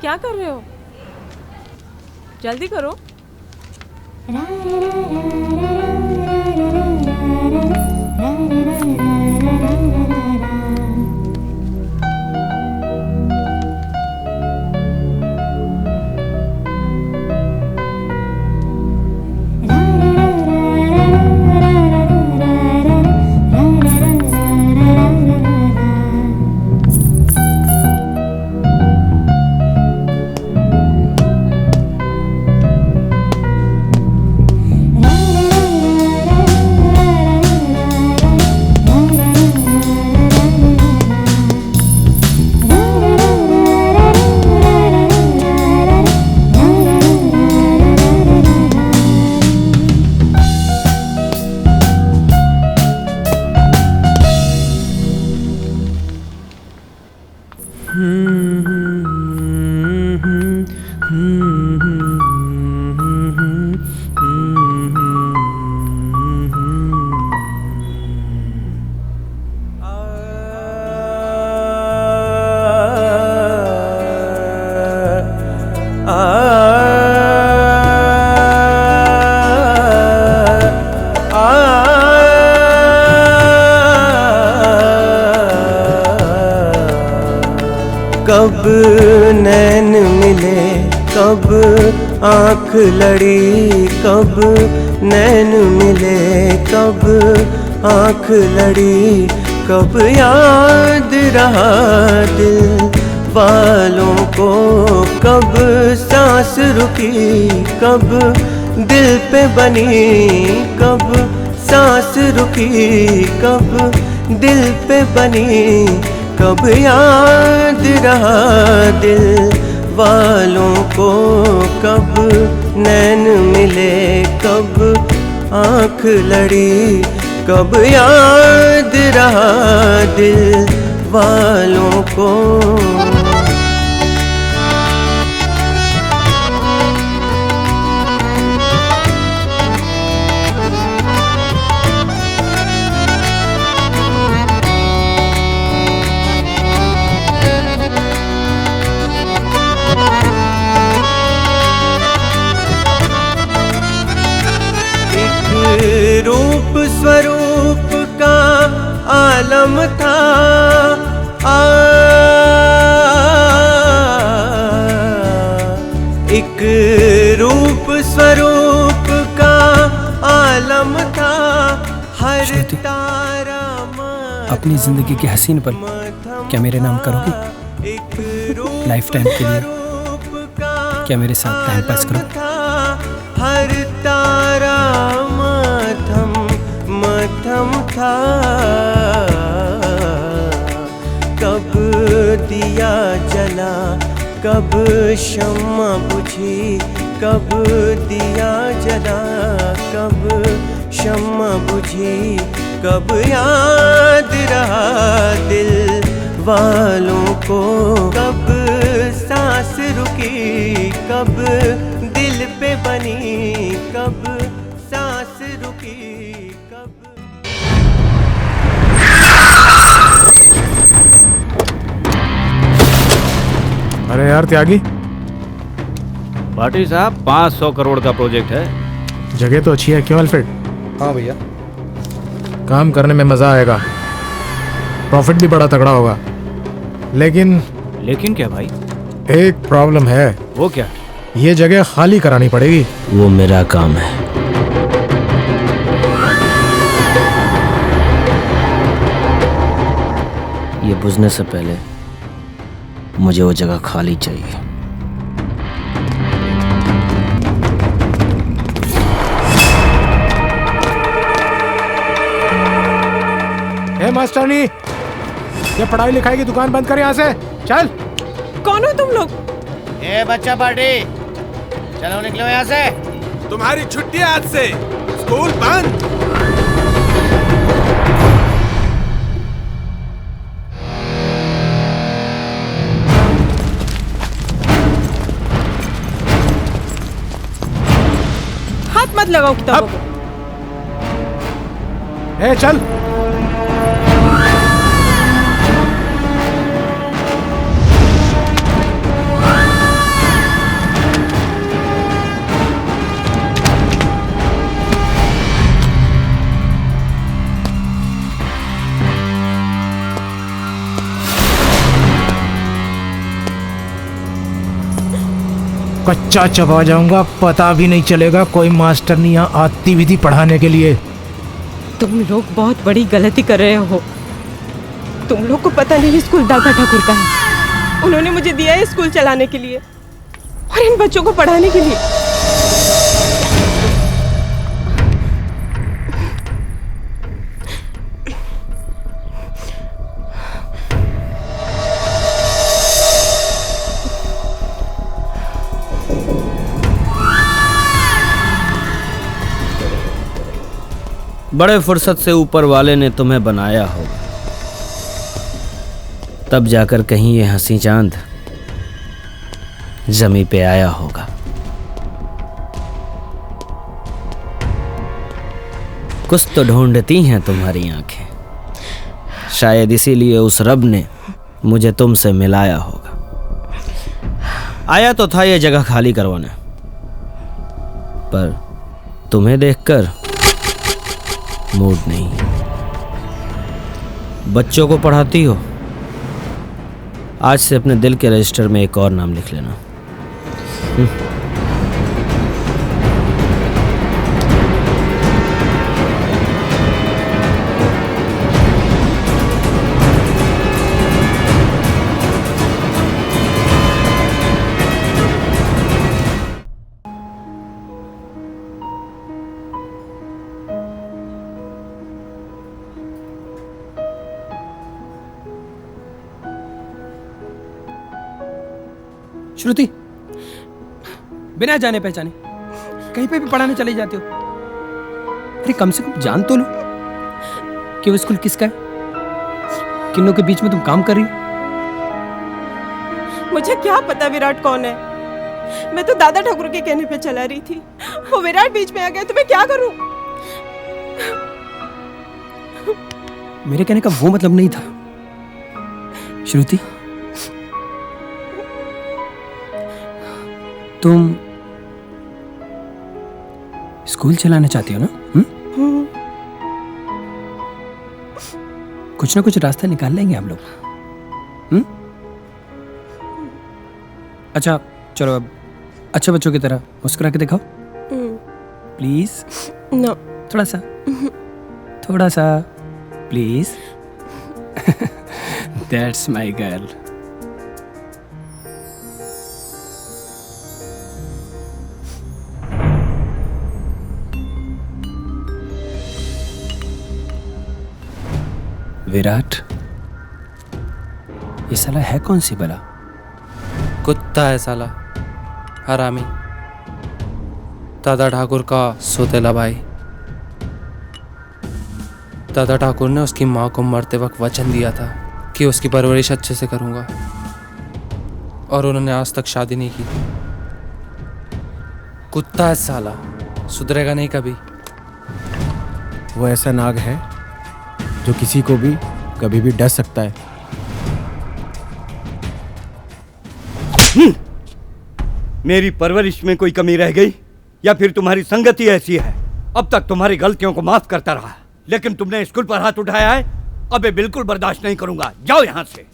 क्या कर रहे हो? जल्दी करो। कब नैन मिले, कब आँख लड़ी, कब नैन मिले, कब आँख लड़ी, कब याद रहा दिल वालों को, कब सांस रुकी, कब दिल पे बनी, कब सांस रुकी, कब दिल पे बनी, कब याद रहा दिल वालों को, कब नैन मिले, कब आँख लड़ी, कब याद रहा दिल वालों को। रूप स्वरूप का आलम था, एक रूप स्वरूप का आलम था, हर तारा अपनी जिंदगी के हसीन पल क्या मेरे नाम करोगे? लाइफ टाइम के लिए क्या मेरे साथ टाइम पास करो? हर तारा मथम मथम था, कब दिया जला, कब शम्मा बुझी, कब दिया जला, कब शम्मा बुझी, कब याद रहा दिल वालों को, कब सांस रुकी, कब दिल पे बनी, कब सांस रुकी, कब। अरे यार त्यागी, भाटी साहब 500 करोड़ का प्रोजेक्ट है। जगह तो अच्छी है, क्यों अल्फ्रेड? हाँ भैया, काम करने में मजा आएगा, प्रॉफिट भी बड़ा तगड़ा होगा। लेकिन क्या भाई? एक प्रॉब्लम है। वो क्या? ये जगह खाली करानी पड़ेगी। वो मेरा काम है। ये बुझने से पहले मुझे वो जगह खाली चाहिए। हे मास्टरनी, ये पढ़ाई लिखाई की दुकान बंद कर यहाँ से, चल। कौन हो तुम लोग? ए बच्चा पार्टी, चलो निकलो यहाँ से। तुम्हारी छुट्टी आज से, स्कूल बंद। हाथ मत लगाओ किताबों को। ए चल। कच्चा चबा जाऊंगा, पता भी नहीं चलेगा कोई मास्टर नहीं यहाँ आती भी थी पढ़ाने के लिए। तुम लोग बहुत बड़ी गलती कर रहे हो। तुम लोग को पता नहीं स्कूल दादा ठाकुर का है। उन्होंने मुझे दिया है स्कूल चलाने के लिए और इन बच्चों को पढ़ाने के लिए। बड़े फुर्सत से ऊपर वाले ने तुम्हें बनाया होगा, तब जाकर कहीं ये हंसी चांद जमी पे आया होगा। कुछ तो ढूंढती हैं तुम्हारी आंखें, शायद इसीलिए उस रब ने मुझे तुमसे मिलाया होगा। आया तो था ये जगह खाली करवाने, पर तुम्हें देखकर मूड नहीं। बच्चों को पढ़ाती हो, आज से अपने दिल के रजिस्टर में एक और नाम लिख लेना। श्रुति, बिना जाने पहचाने कहीं पे भी पढ़ाने चले जाते हो। अरे कम से कम जान तो लो कि वो स्कूल किसका है, किन लोगों के बीच में तुम काम कर रही हो। मुझे क्या पता विराट कौन है। मैं तो दादा ठाकुर के कहने पे चला रही थी। वो विराट बीच में आ गया तो मैं क्या करूं? मेरे कहने का वो मतलब नहीं था श्रुति। तुम स्कूल चलाना चाहती हो ना? कुछ ना कुछ रास्ता निकाल लेंगे हम लोग। अच्छा चलो, अब अच्छे बच्चों की तरह मुस्कुरा के दिखाओ प्लीज। नो, थोड़ा सा please. That's my girl. Virat, ये साला है कौन सी बला? कुत्ता है साला, हरामी, दादा ठाकुर का सोतेला भाई। दादा ठाकुर ने उसकी माँ को मरते वक्त वचन दिया था कि उसकी परवरिश अच्छे से करूँगा, और उन्होंने आज तक शादी नहीं की। कुत्ता है साला, सुधरेगा नहीं कभी। वो ऐसा नाग है जो किसी को भी कभी भी डस सकता है। मेरी परवरिश में कोई कमी रह गई या फिर तुम्हारी संगति ऐसी है? अब तक तुम्हारी गलतियों को माफ करता रहा, लेकिन तुमने स्कूल पर हाथ उठाया है, अब ये बिल्कुल बर्दाश्त नहीं करूंगा। जाओ यहां से।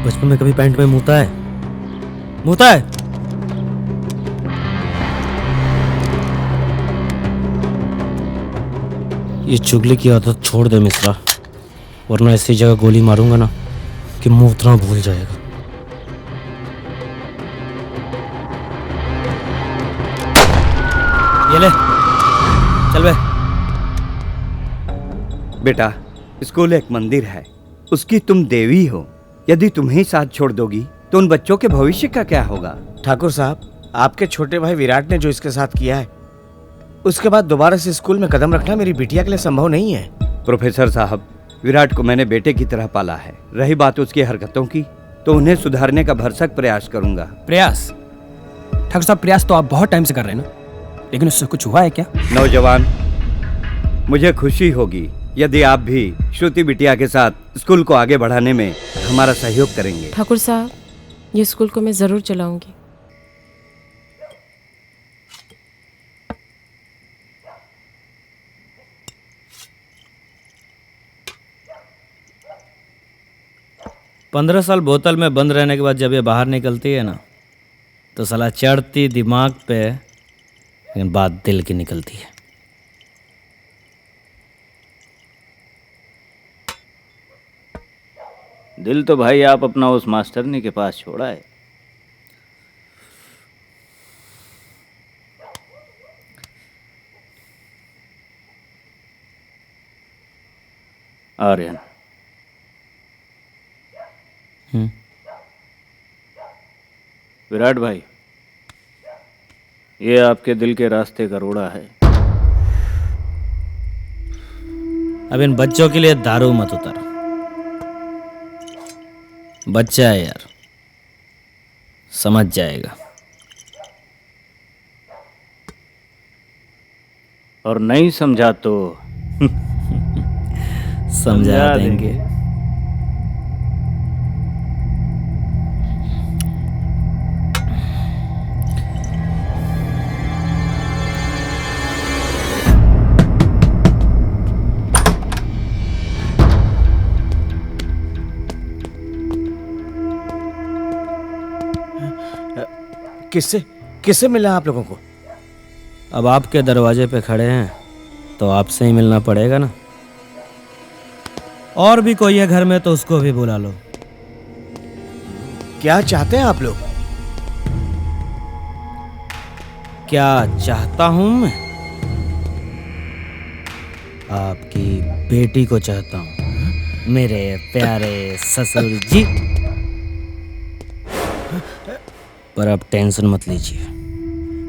बचपन में कभी पैंट में मुता है? मुता है? ये चुगली की आदत छोड़ दे मिश्रा, वरना ऐसी जगह गोली मारूंगा ना कि मूतना भूल जाएगा। ये ले, चल बे। बेटा, स्कूल एक मंदिर है, उसकी तुम देवी हो। यदि तुम्हें साथ छोड़ दोगी तो उन बच्चों के भविष्य का क्या होगा? ठाकुर साहब, आपके छोटे भाई विराट ने जो इसके साथ किया है, उसके बाद दोबारा से स्कूल में कदम रखना मेरी बिटिया के लिए संभव नहीं है। प्रोफेसर साहब, विराट को मैंने बेटे की तरह पाला है। रही बात उसकी हरकतों की, तो उन्हें सुधारने का भरसक प्रयास करूंगा। प्रयास? ठाकुर साहब, प्रयास तो आप बहुत टाइम से कर रहे हैं ना, लेकिन उससे कुछ हुआ है क्या? नौजवान, मुझे खुशी होगी यदि आप भी श्रुति बिटिया के साथ स्कूल को आगे बढ़ाने में हमारा सहयोग करेंगे। ठाकुर साहब, ये स्कूल को मैं जरूर चलाऊंगी। पंद्रह साल बोतल में बंद रहने के बाद जब ये बाहर निकलती है ना, तो साला चढ़ती दिमाग पे, लेकिन बात दिल की निकलती है। दिल तो भाई आप अपना उस मास्टरनी के पास छोड़ा है। आर्यन, विराट भाई, ये आपके दिल के रास्ते का रोड़ा है। अब इन बच्चों के लिए दारू मत उतारो। बच्चा है यार, समझ जाएगा। और नहीं समझा तो समझा देंगे। किससे किससे मिला आप लोगों को? अब आपके दरवाजे पे खड़े हैं तो आपसे ही मिलना पड़ेगा ना। और भी कोई है घर में तो उसको भी बुला लो। क्या चाहते हैं आप लोग? क्या चाहता हूं मैं? आपकी बेटी को चाहता हूं, मेरे प्यारे ससुर जी। पर अब टेंशन मत लीजिए,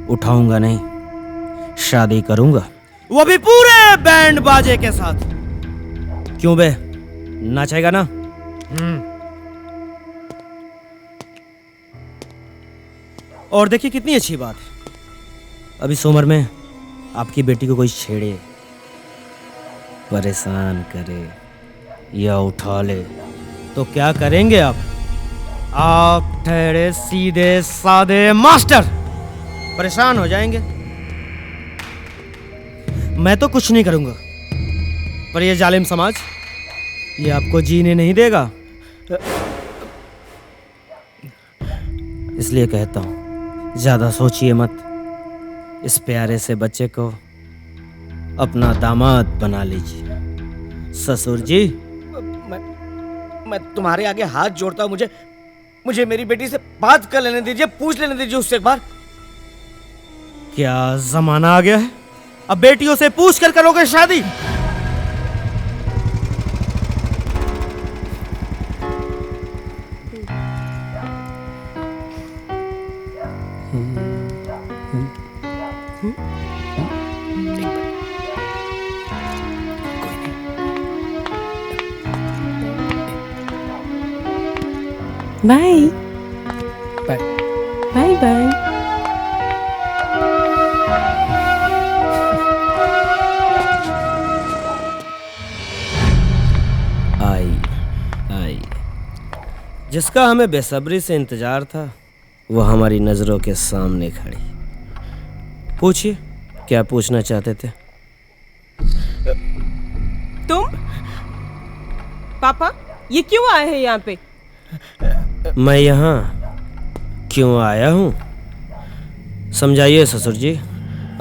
उठाऊंगा नहीं, शादी करूंगा, वो भी पूरे बैंड बाजे के साथ। क्यों बे, नाचेगा ना? और देखिए कितनी अच्छी बात है, अभी इस उम्र में आपकी बेटी को कोई छेड़े, परेशान करे या उठा ले तो क्या करेंगे आप? आप ठहरे सीधे सादे मास्टर परेशान हो जाएंगे। मैं तो कुछ नहीं करूंगा, पर ये जालिम समाज ये आपको जीने नहीं देगा। इसलिए कहता हूं, ज्यादा सोचिए मत। इस प्यारे से बच्चे को अपना दामाद बना लीजिए। ससुर जी, मैं तुम्हारे आगे हाथ जोड़ता हूं, मुझे मेरी बेटी से बात कर लेने दीजिए, पूछ लेने दीजिए उससे एक बार। क्या जमाना आ गया है, अब बेटियों से पूछ कर करोगे शादी? Bye bye bye bye. आई जिसका हमें बेसब्री से इंतजार था वो हमारी नजरों के सामने खड़ी। पूछिए क्या पूछना चाहते थे? तुम पापा ये क्यों आए हैं यहाँ पे? मैं यहाँ क्यों आया हूँ समझाइए ससुर जी,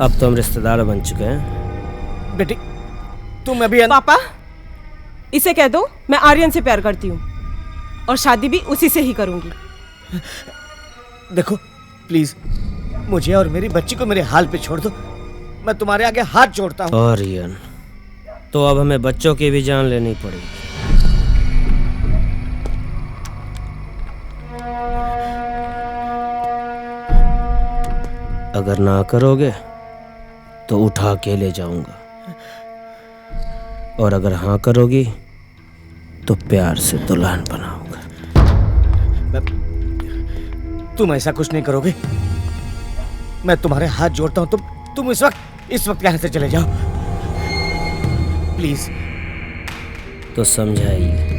अब तो हम रिश्तेदार बन चुके हैं। बेटी तुम अभी पापा इसे कह दो मैं आर्यन से प्यार करती हूँ और शादी भी उसी से ही करूंगी। देखो प्लीज मुझे और मेरी बच्ची को मेरे हाल पे छोड़ दो, मैं तुम्हारे आगे हाथ जोड़ता हूँ। आर्यन तो अब हमें बच्चों की भी जान लेनी पड़ेगी। अगर ना करोगे तो उठा के ले जाऊंगा और अगर हाँ करोगी तो प्यार से दुल्हन बनाऊंगा। तुम ऐसा कुछ नहीं करोगे, मैं तुम्हारे हाथ जोड़ता हूँ। तुम इस वक्त यहाँ से चले जाओ प्लीज। तो समझाइए।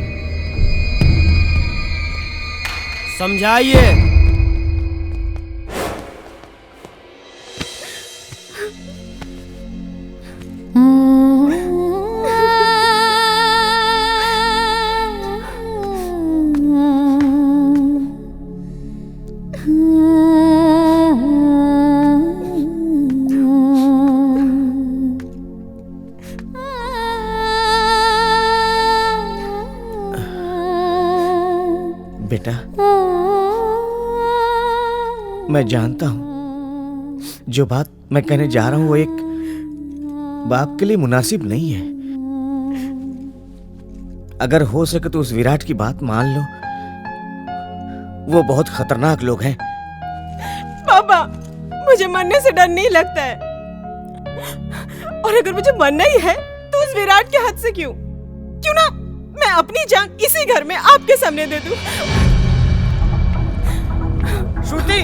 बेटा मैं जानता हूं जो बात मैं कहने जा रहा हूं वो एक बाप के लिए मुनासिब नहीं है। अगर हो सके तो उस विराट की बात मान लो, वो बहुत खतरनाक लोग हैं। पापा मुझे मरने से डर नहीं लगता है, और अगर मुझे मरना ही है तो उस विराट के हाथ से क्यों ना मैं अपनी जान इसी घर में आपके सामने दे दूं। श्रुति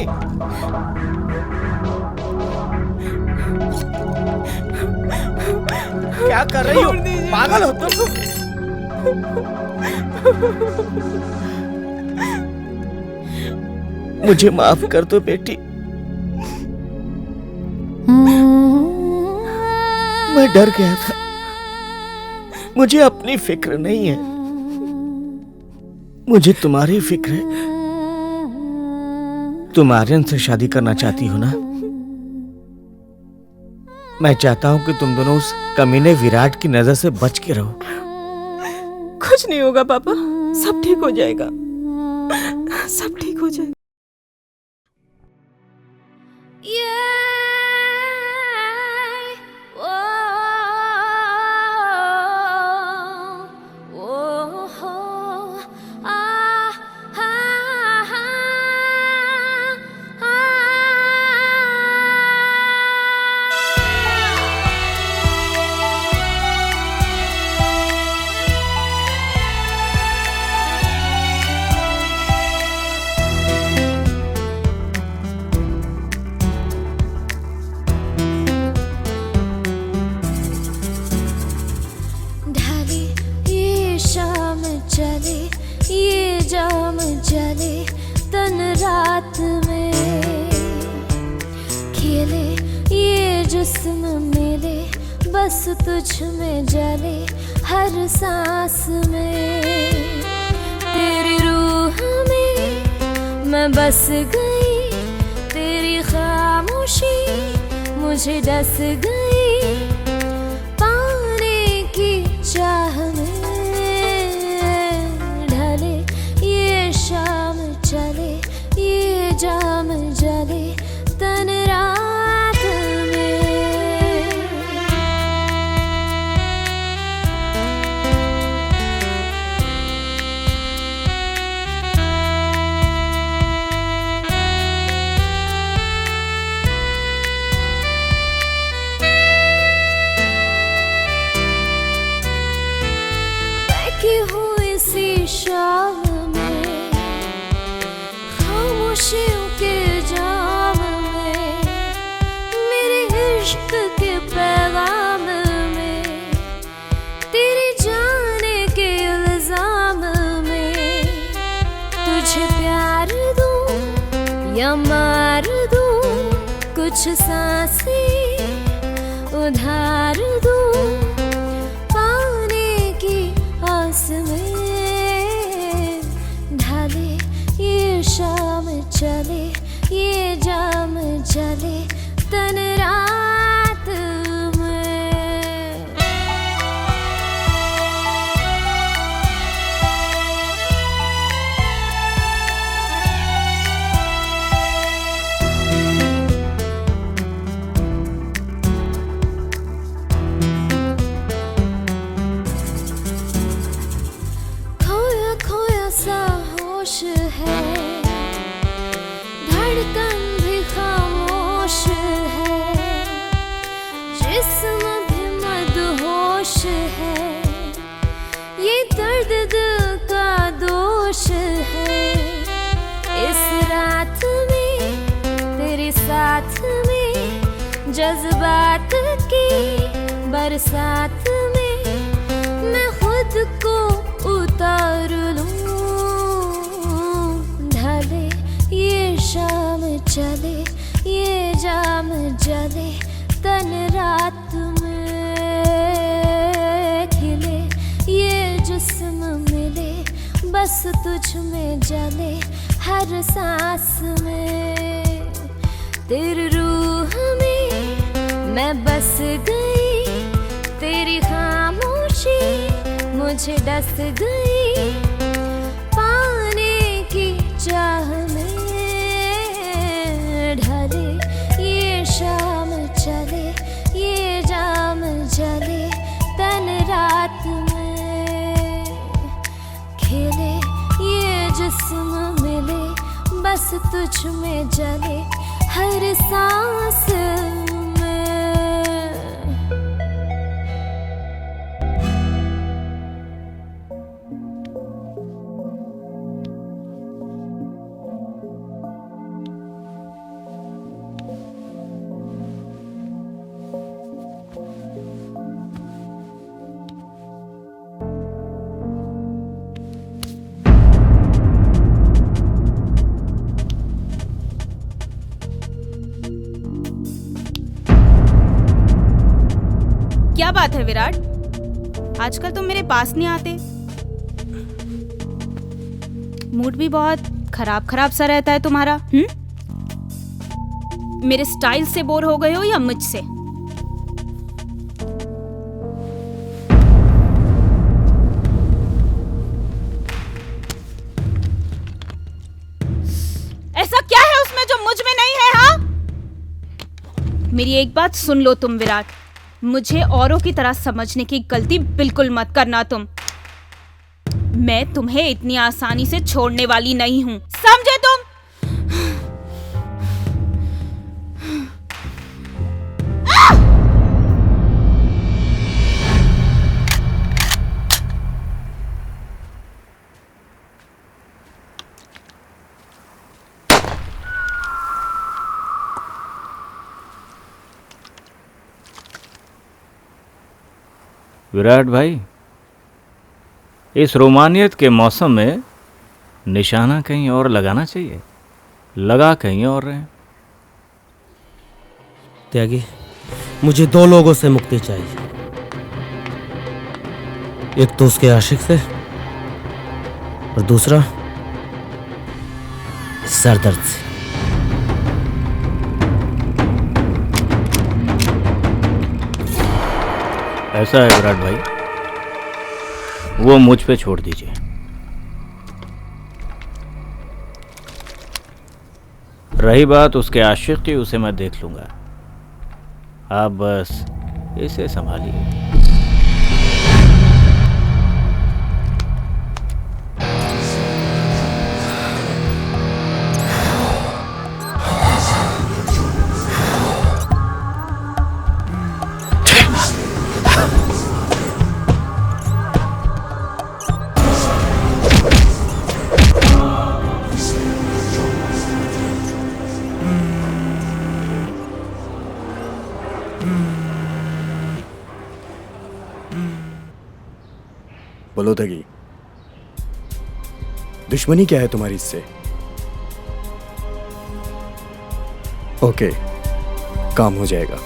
क्या कर रही हो? पागल हो तुम? मुझे माफ कर दो बेटी, मैं डर गया था। मुझे अपनी फिक्र नहीं है, मुझे तुम्हारी फिक्र है। तुम आर्यन से शादी करना चाहती हो ना? मैं चाहता हूं कि तुम दोनों उस कमीने विराट की नजर से बच के रहो। कुछ नहीं होगा पापा, सब ठीक हो जाएगा, सब ठीक हो जाएगा। बस तुझ में जले हर सांस में, तेरी रूह में मैं बस गई, तेरी खामोशी मुझे डस गई, पाने की चाह में ढले ये शाम चले ये जाम जले तन रात कुछ सांसें उधार दूं पाने की आस में। ढाले ये शाम चले ये जाम जले तन रात में। खोया खोया सा होश है, धड़कन भी खामोश है, जिस्म भी मदहोश है। ये दर्द दिल का दोष है। इस रात में तेरे साथ में जज्बात की बरसात में मैं खुद को उतार लूं। ढले ये शाम चले ये जाम जले तन रात में। खिले ये जिस्म मिले बस तुझ में जले हर सांस में। तेरी रूह में मैं बस गई, तेरी खामोशी मुझे डस गई। पाने की चाह में ढले ये शाम चले ये जाम जले तन रात में। खिले ये जिस्म मिले बस तुझ में जले हर सांस में। क्या बात है विराट, आजकल तुम मेरे पास नहीं आते। मूड भी बहुत खराब खराब सा रहता है तुम्हारा। मेरे स्टाइल से बोर हो गए हो या मुझसे? ऐसा क्या है उसमें जो मुझ में नहीं है? हाँ, मेरी एक बात सुन लो तुम विराट, मुझे औरों की तरह समझने की गलती बिल्कुल मत करना तुम। मैं तुम्हें इतनी आसानी से छोड़ने वाली नहीं हूं, समझे तुम? विराट भाई, इस रोमानियत के मौसम में निशाना कहीं और लगाना चाहिए, लगा कहीं और रहे। त्यागी, मुझे दो लोगों से मुक्ति चाहिए, एक तो उसके आशिक से और दूसरा सरदर्द से। ऐसा है विराट भाई, वो मुझ पे छोड़ दीजिए। रही बात उसके आशिक की, उसे मैं देख लूंगा, आप बस इसे संभालिए। बोलो तगी, दुश्मनी क्या है तुम्हारी इससे? ओके, काम हो जाएगा।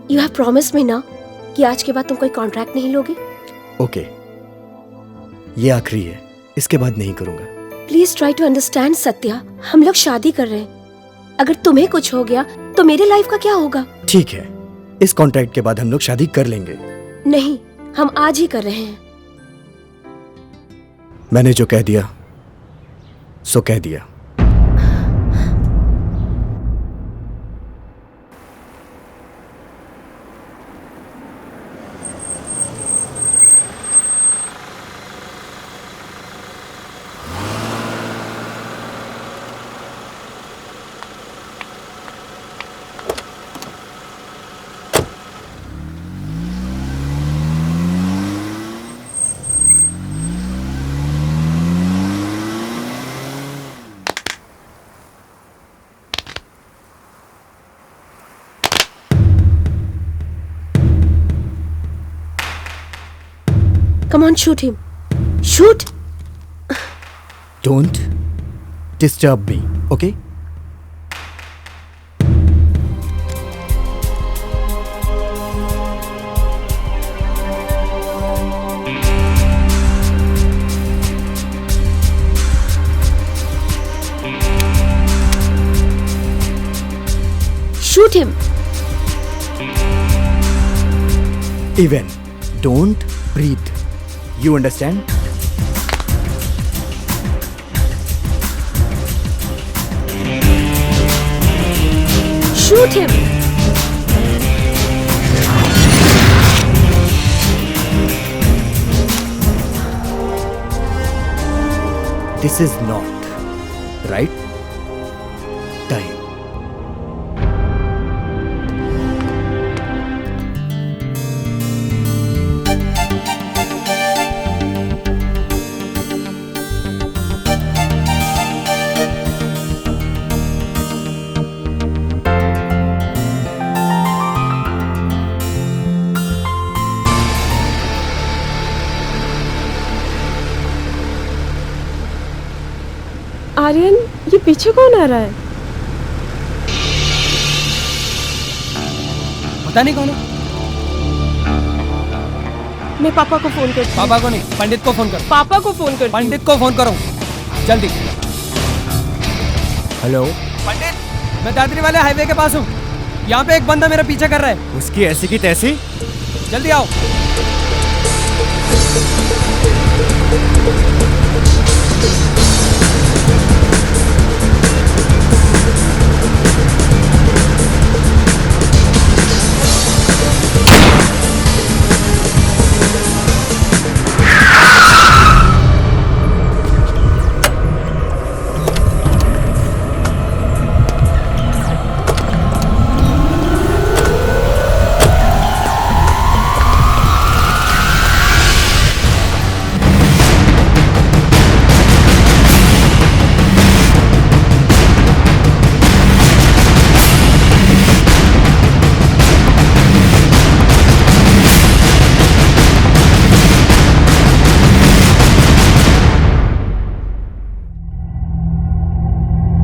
You have promised me ना कि आज के बाद तुम कोई कॉन्ट्रैक्ट नहीं लोगे। ओके, ये आखिरी है, इसके बाद नहीं करूंगा। Please try to understand Satya, हम लोग शादी कर रहे हैं। अगर तुम्हें कुछ हो गया तो मेरे लाइफ का क्या होगा? ठीक है, इस कॉन्ट्रैक्ट के बाद हम लोग शादी कर लेंगे। नहीं, हम आज ही कर रहे हैं। मैंने जो कह दिया सो कह दिया। Come on, shoot him. Shoot. Don't disturb me, okay? Shoot him. Even don't breathe. You understand? Shoot him. This is not right time. Aryan, ये पीछे कौन आ रहा है? पता नहीं कौन है। मैं पापा को फोन कर। पापा को नहीं, पंडित को फोन कर। पापा को फोन कर। पंडित को फोन करो जल्दी। हेलो पंडित, मैं दादरी वाले हाईवे के पास हूँ। यहाँ पे एक बंदा मेरा पीछा कर रहा है। उसकी ऐसी की तैसी। जल्दी आओ।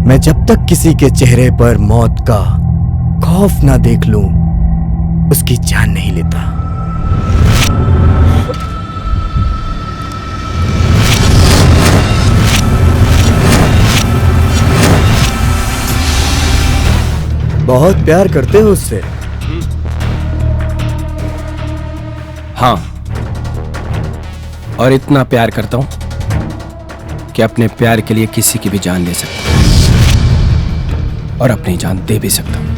मैं जब तक किसी के चेहरे पर मौत का खौफ ना देख लूं, उसकी जान नहीं लेता। बहुत प्यार करते हो उससे? हाँ, और इतना प्यार करता हूं कि अपने प्यार के लिए किसी की भी जान ले सकता हूं और अपनी जान दे भी सकता हूं।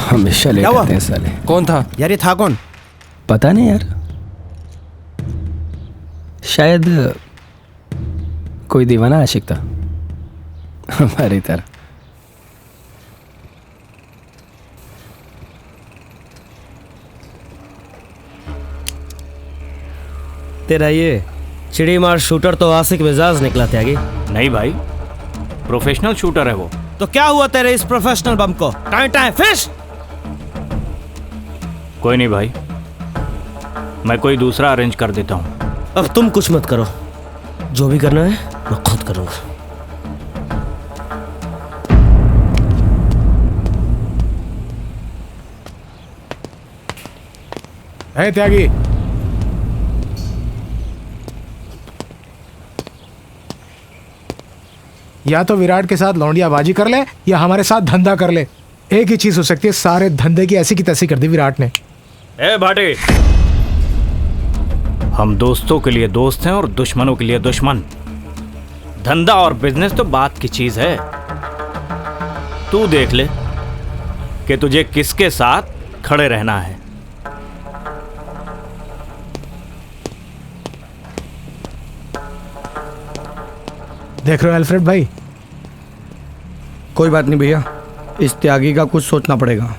हमेशा ले जाते हैं साले। कौन था यार? ये था कौन? पता नहीं यार, शायद कोई दीवाना आशिक था हमारी तरह। तेरा ये चिड़ी मार शूटर तो आशिक मिजाज निकला त्यागी। नहीं भाई, प्रोफेशनल शूटर है वो। तो क्या हुआ तेरे इस प्रोफेशनल बम को? Time time fish. कोई नहीं भाई, मैं कोई दूसरा अरेंज कर देता हूँ। अब तुम कुछ मत करो, जो भी करना है मैं खुद करूंगा। है त्यागी, या तो विराट के साथ लौंडियाबाजी कर ले या हमारे साथ धंधा कर ले। एक ही चीज हो सकती है, सारे धंधे की ऐसी की तैसी कर दी विराट ने। ए भाटे, हम दोस्तों के लिए दोस्त हैं और दुश्मनों के लिए दुश्मन। धंधा और बिजनेस तो बात की चीज है। तू देख ले कि तुझे किसके साथ खड़े रहना है। देख रहे हो अल्फ्रेड भाई? कोई बात नहीं भैया, इस त्यागी का कुछ सोचना पड़ेगा।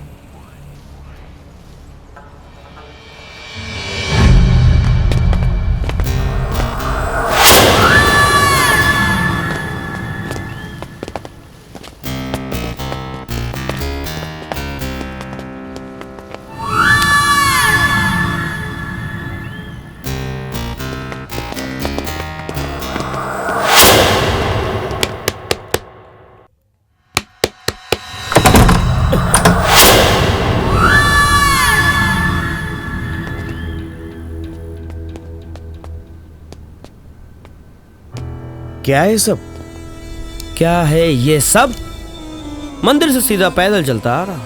क्या है सब? क्या है ये सब? मंदिर से सीधा पैदल चलता आ रहा।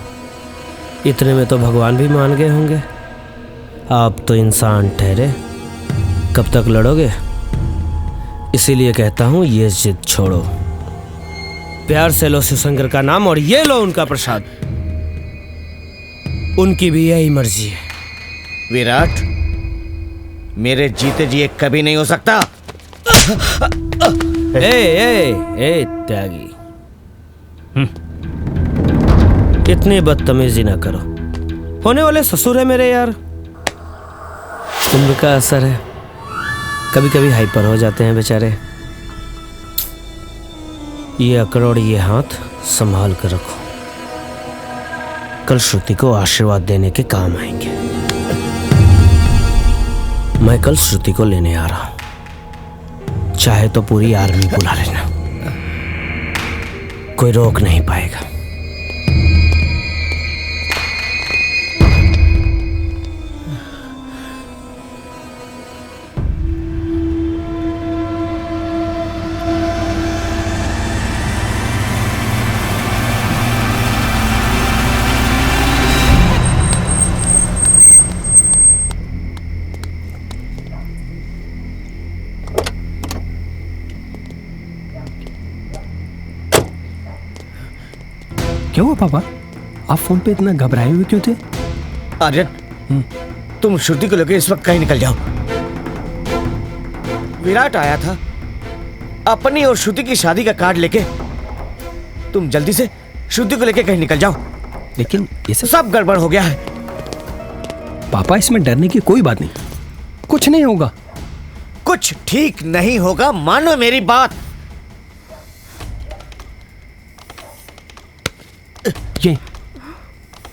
इतने में तो भगवान भी मान गए होंगे। आप तो इंसान ठहरे, कब तक लड़ोगे? इसीलिए कहता हूं ये जिद छोड़ो। प्यार से लो शिवशंकर का नाम और ये लो उनका प्रसाद। उनकी भी यही मर्जी है। विराट, मेरे जीते जी एक कभी नहीं हो सकता। ए त्यागी, इतनी बदतमीजी ना करो। होने वाले ससुर है मेरे यार। उम्र का असर है, कभी कभी हाइपर हो जाते हैं बेचारे। ये अकड़ और ये हाथ संभाल कर रखो, कल श्रुति को आशीर्वाद देने के काम आएंगे। मैं कल श्रुति को लेने आ रहा हूं, चाहे तो पूरी आर्मी बुला लेना, कोई रोक नहीं पाएगा। क्या हुआ पापा? आप फोन पे इतना घबराए हुए क्यों थे? आर्यन, तुम श्रुति को लेकर इस वक्त कहीं निकल जाओ। विराट आया था अपनी और श्रुति की शादी का कार्ड लेके। तुम जल्दी से श्रुति को लेकर कहीं निकल जाओ। लेकिन ये सब गड़बड़ हो गया है। पापा, इसमें डरने की कोई बात नहीं, कुछ नहीं होगा। कुछ ठीक नहीं होगा, मानो मेरी बात। ये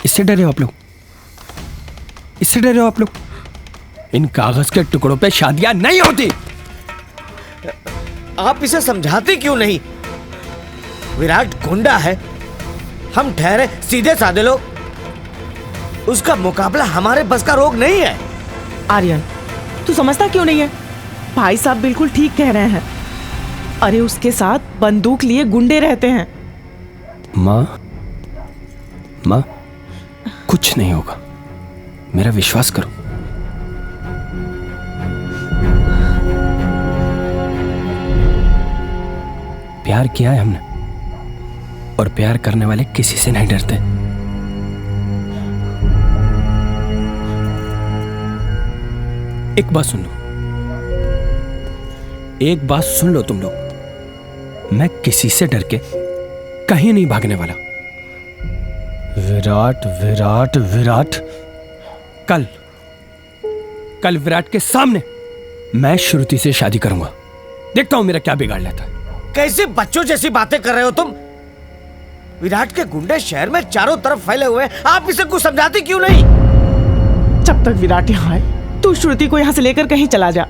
इससे डरे हो आप लोग? इससे डरे हो आप लोग? इन कागज के टुकड़ों पे शादियां नहीं होती। आप इसे समझाते क्यों नहीं? विराट गुंडा है, हम ठहरे सीधे साधे लोग। उसका मुकाबला हमारे बस का रोग नहीं है। आर्यन, तू समझता क्यों नहीं है? भाई साहब बिल्कुल ठीक कह रहे हैं। अरे उसके साथ बंदूक लिए गुंडे रहते हैं। माँ, कुछ नहीं होगा, मेरा विश्वास करो। प्यार किया है हमने, और प्यार करने वाले किसी से नहीं डरते। एक बात सुन लो, एक बात सुन लो तुम लोग। मैं किसी से डर के कहीं नहीं भागने वाला। विराट विराट विराट, कल विराट के सामने मैं श्रुति से शादी करूंगा। देखता हूं मेरा क्या बिगाड़ लेता है। कैसे बच्चों जैसी बातें कर रहे हो तुम? विराट के गुंडे शहर में चारों तरफ फैले हुए हैं, आप इसे कुछ समझाते क्यों नहीं? जब तक विराट यहाँ है तू श्रुति को यहाँ से लेकर कहीं चला जा।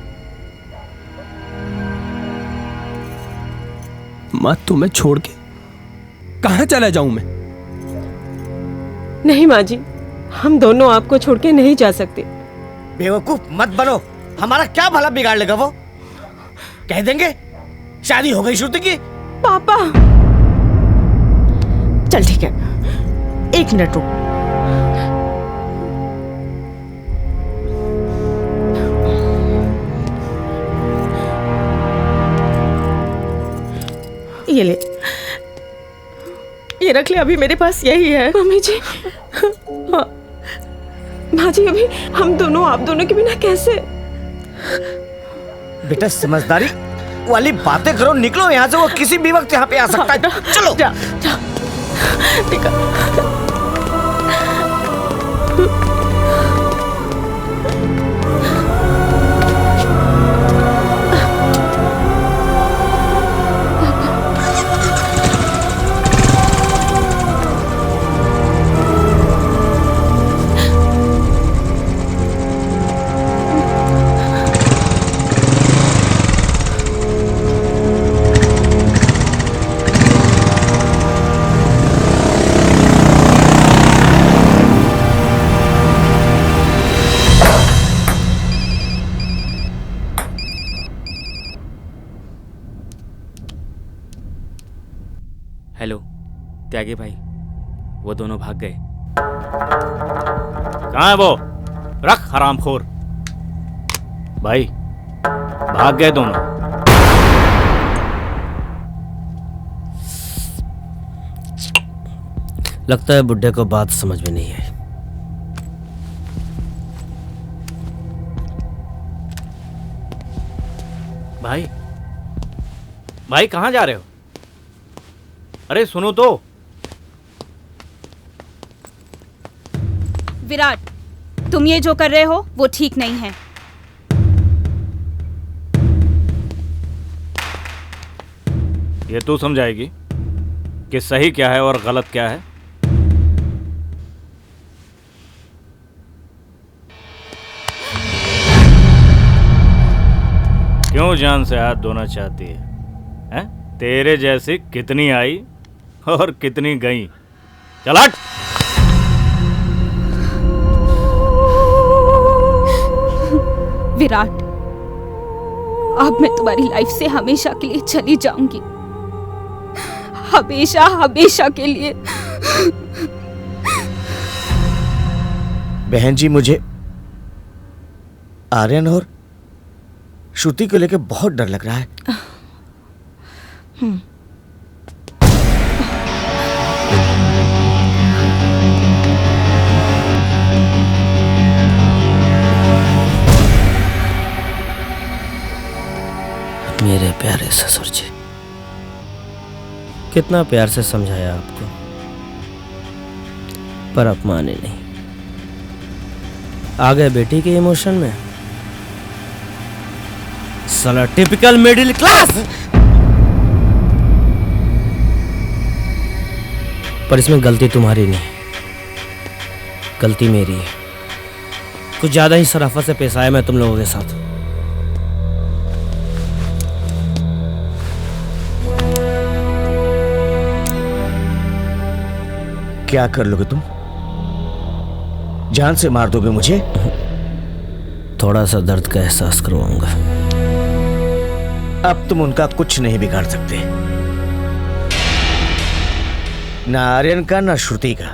माँ तुम्हें छोड़ के कहाँ चला जाऊं मैं? नहीं माँ जी, हम दोनों आपको छोड़ के नहीं जा सकते। बेवकूफ मत बनो, हमारा क्या भला बिगाड़ लेगा वो? कह देंगे शादी हो गई श्रुति की। पापा चल ठीक है, 1 मिनट रुक। ये ले, ये रख ले, अभी मेरे पास यही है। मम्मी जी, हाँ माँ जी, अभी हम दोनों आप दोनों के बिना कैसे? बेटा समझदारी वाली बातें करो, निकलो यहाँ से। वो किसी भी वक्त यहाँ पे आ सकता है। चलो जा, जा। ठीक है। हेलो त्यागी भाई, वो दोनों भाग गए। कहाँ है वो? रख हरामखोर। भाई भाग गए दोनों। लगता है बुड्ढे को बात समझ में नहीं आई। भाई कहाँ जा रहे हो? अरे सुनो तो। विराट, तुम ये जो कर रहे हो वो ठीक नहीं है। ये तू समझाएगी कि सही क्या है और गलत क्या है? क्यों जान से हाथ धोना चाहती है? हैं? तेरे जैसी कितनी आई और कितनी गई। चल हट। विराट, अब मैं तुम्हारी लाइफ से हमेशा के लिए चली जाऊंगी, हमेशा हमेशा के लिए। बहन जी, मुझे आर्यन और श्रुति को लेकर बहुत डर लग रहा है। मेरे प्यारे ससुर जी, कितना प्यार से समझाया आपको, पर आप माने नहीं। आ गए बेटी के इमोशन में। साला टिपिकल मिडिल क्लास। पर इसमें गलती तुम्हारी नहीं, गलती मेरी है। कुछ ज्यादा ही शराफत से पेश आया मैं तुम लोगों के साथ। क्या कर लोगे तुम? जान से मार दोगे मुझे? थोड़ा सा दर्द का एहसास करवाऊंगा। अब तुम उनका कुछ नहीं बिगाड़ सकते, ना आर्यन का ना श्रुति का।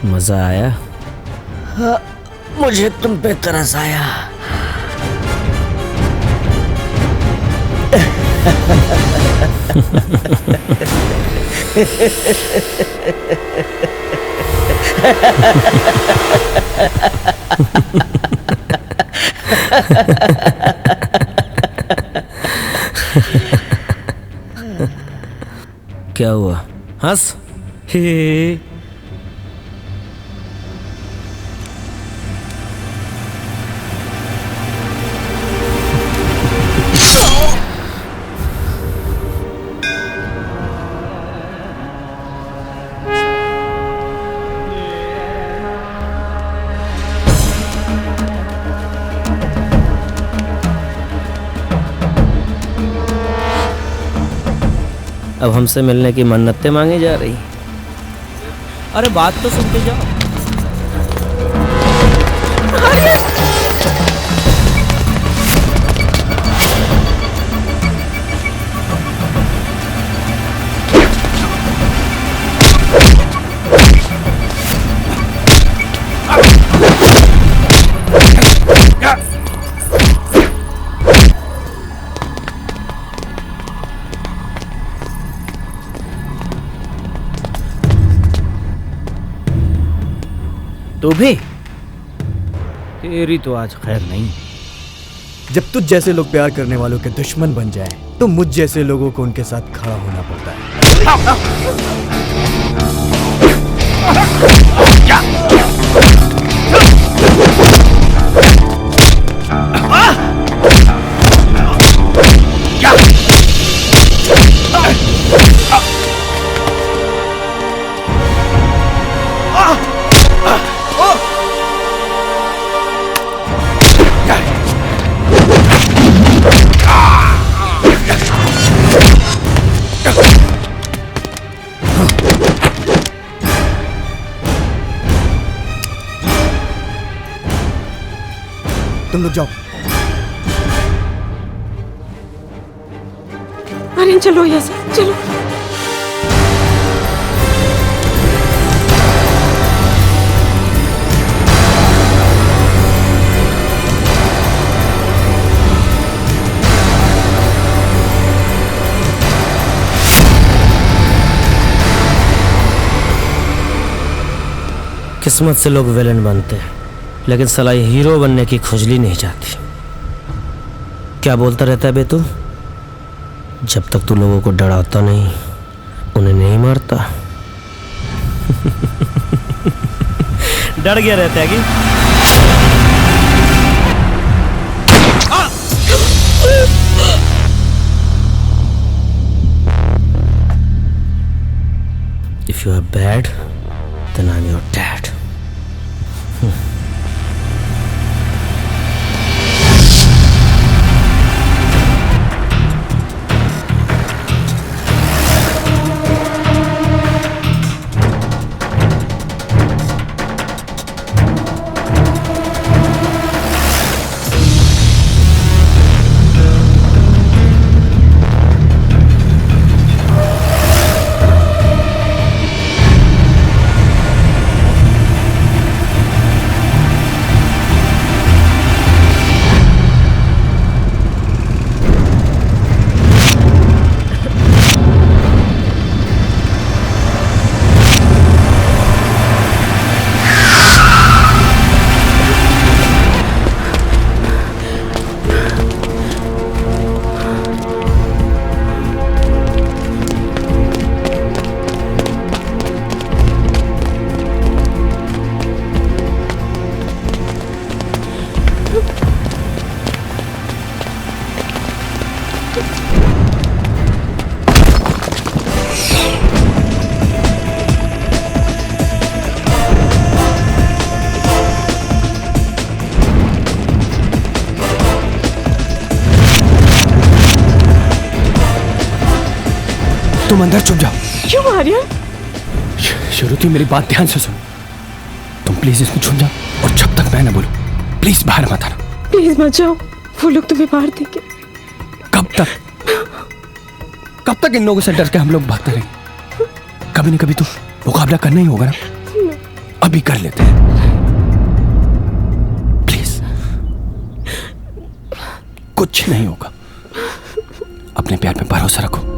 मजा आया? हाँ, मुझे तुम पे तरस आया। क्या हुआ? हंस। हे अब हमसे मिलने की मन्नतें मांगी जा रही। अरे बात तो सुनते जाओ। तू भी? तेरी तो आज खैर नहीं। जब तुझ जैसे लोग प्यार करने वालों के दुश्मन बन जाएं, तो मुझ जैसे लोगों को उनके साथ खड़ा होना पड़ता है। तुम लोग जाओ। अरे चलो यहाँ से, चलो। किस्मत से लोग विलेन बनते हैं, लेकिन साला ये हीरो बनने की खुजली नहीं जाती। क्या बोलता रहता है बे तू? जब तक तू लोगों को डराता नहीं, उन्हें नहीं मारता। डर गया रहता है कि? If you are bad, then I'm your dad. तुम अंदर चुप जाओ। क्यों आर्यन? श्रुति मेरी बात ध्यान से सुनो। तुम प्लीज इसमें छुप जाओ और जब तक मैं ना बोलूं प्लीज बाहर मत आना। प्लीज मत जाओ, वो लोग तुम्हें बाहर देंगे। कब तक इन लोगों से डर के हम लोग भागते रहेंगे? कभी न कभी तो मुकाबला करना ही होगा ना। अभी कर लेते हैं, प्लीज। कुछ नहीं होगा, अपने प्यार पे भरोसा रखो।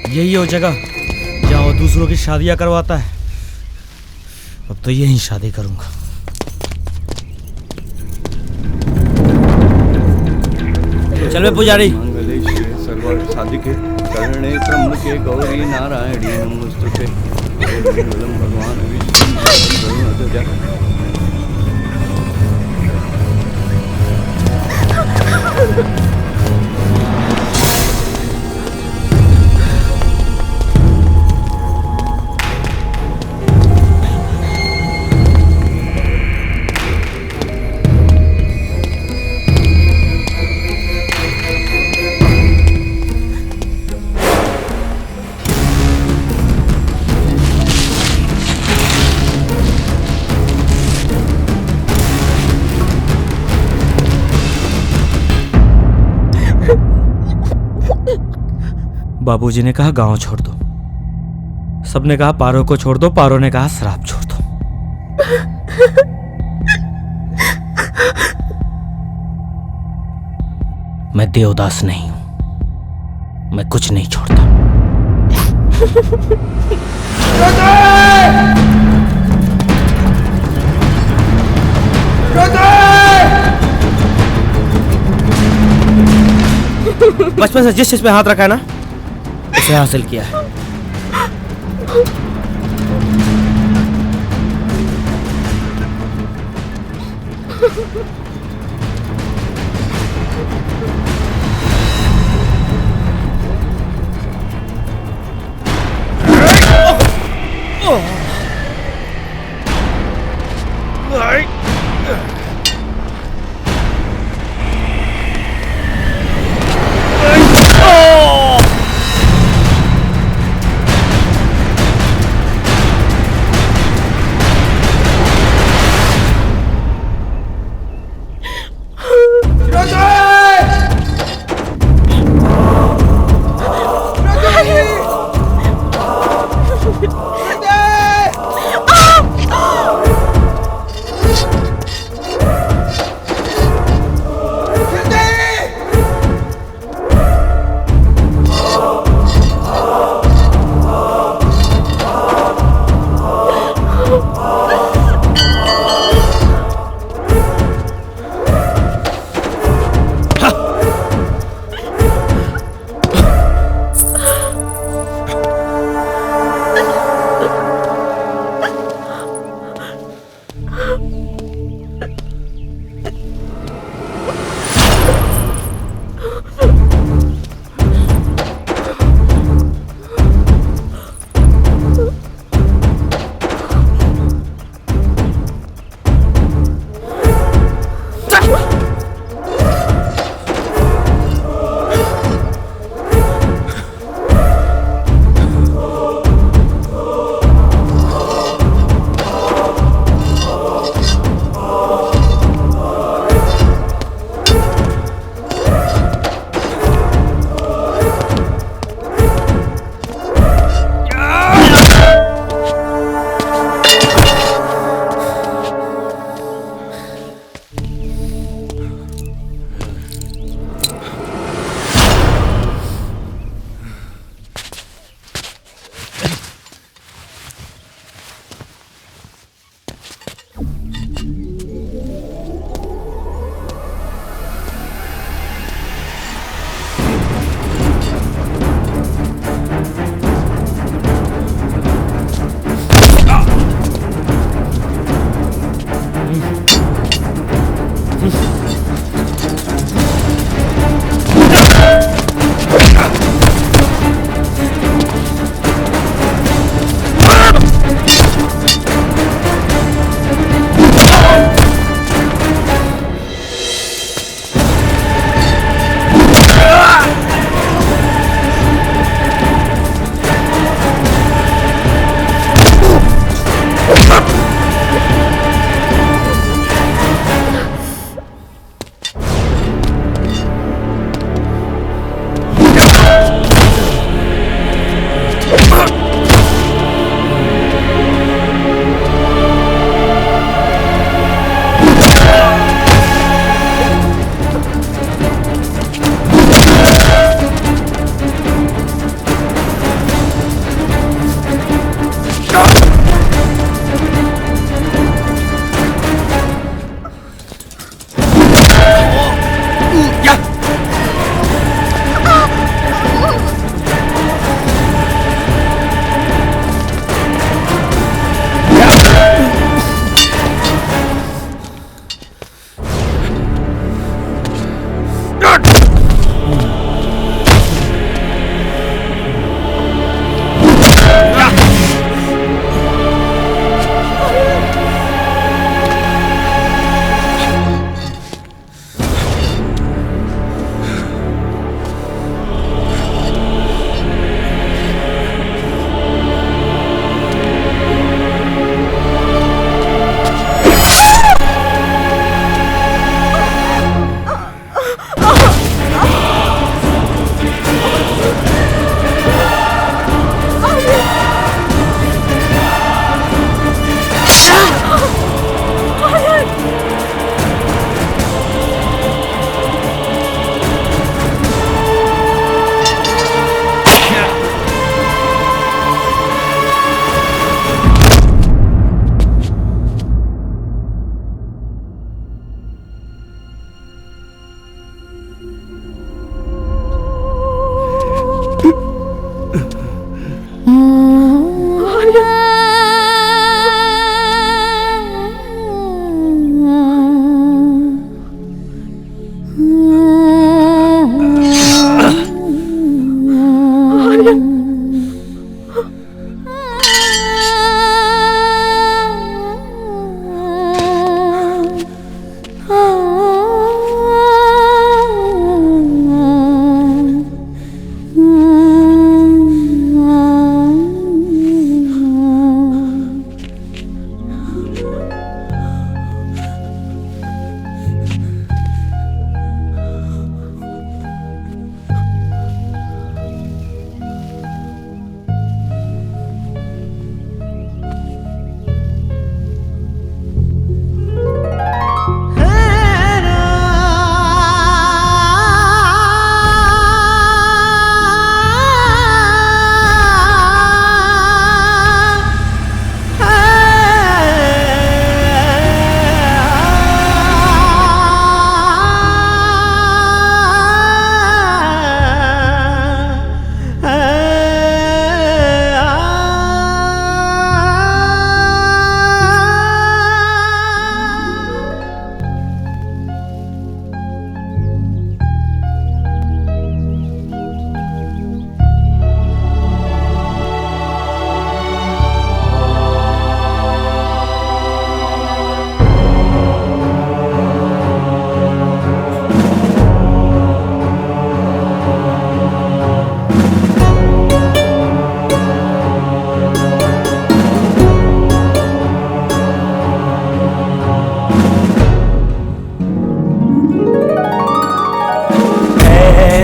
यही वो जगह जहाँ वो दूसरों की शादियाँ करवाता है। अब तो यहीं शादी करूंगा। चल बे पुजारी। सर्वर साधिके करणे त्र्यंबके गौरी नारायणी नमोस्तुते भगवान बाबूजी ने कहा गांव छोड़ दो, सबने कहा पारो को छोड़ दो, पारो ने कहा शराब छोड़ दो। मैं देवदास नहीं हूं, मैं कुछ नहीं छोड़ता। बचपन से जिस चीज पे हाथ रखा है ना, उसे हासिल किया है।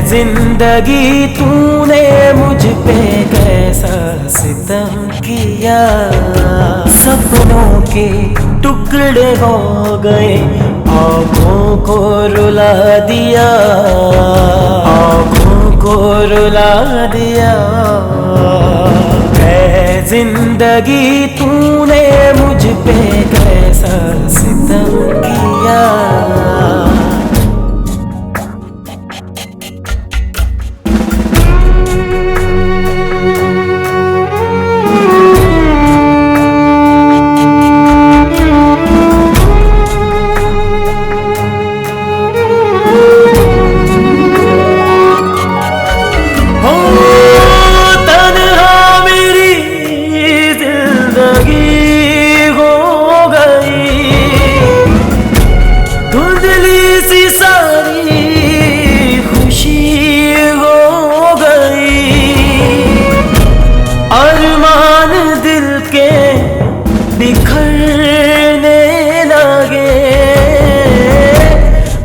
जिंदगी तूने मुझ पे कैसा सितम किया, सपनों के टुकड़े हो गए, आँखों को रुला दिया, आँखों को रुला दिया। है जिंदगी तूने मुझ पे कैसा सितम किया।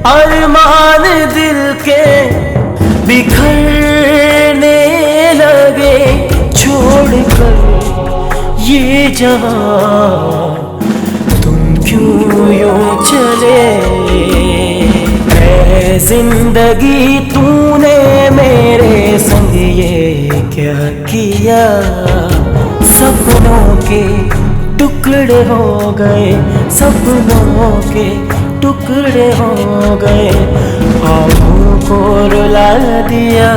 अरमान दिल के बिखरने लगे, छोड़कर ये जहां तुम क्यों यूं चले। ऐ जिंदगी तूने मेरे संग ये क्या किया, सपनों के टुकड़े हो गए, सपनों के टुकड़े हो गए, आँखों को रुला दिया।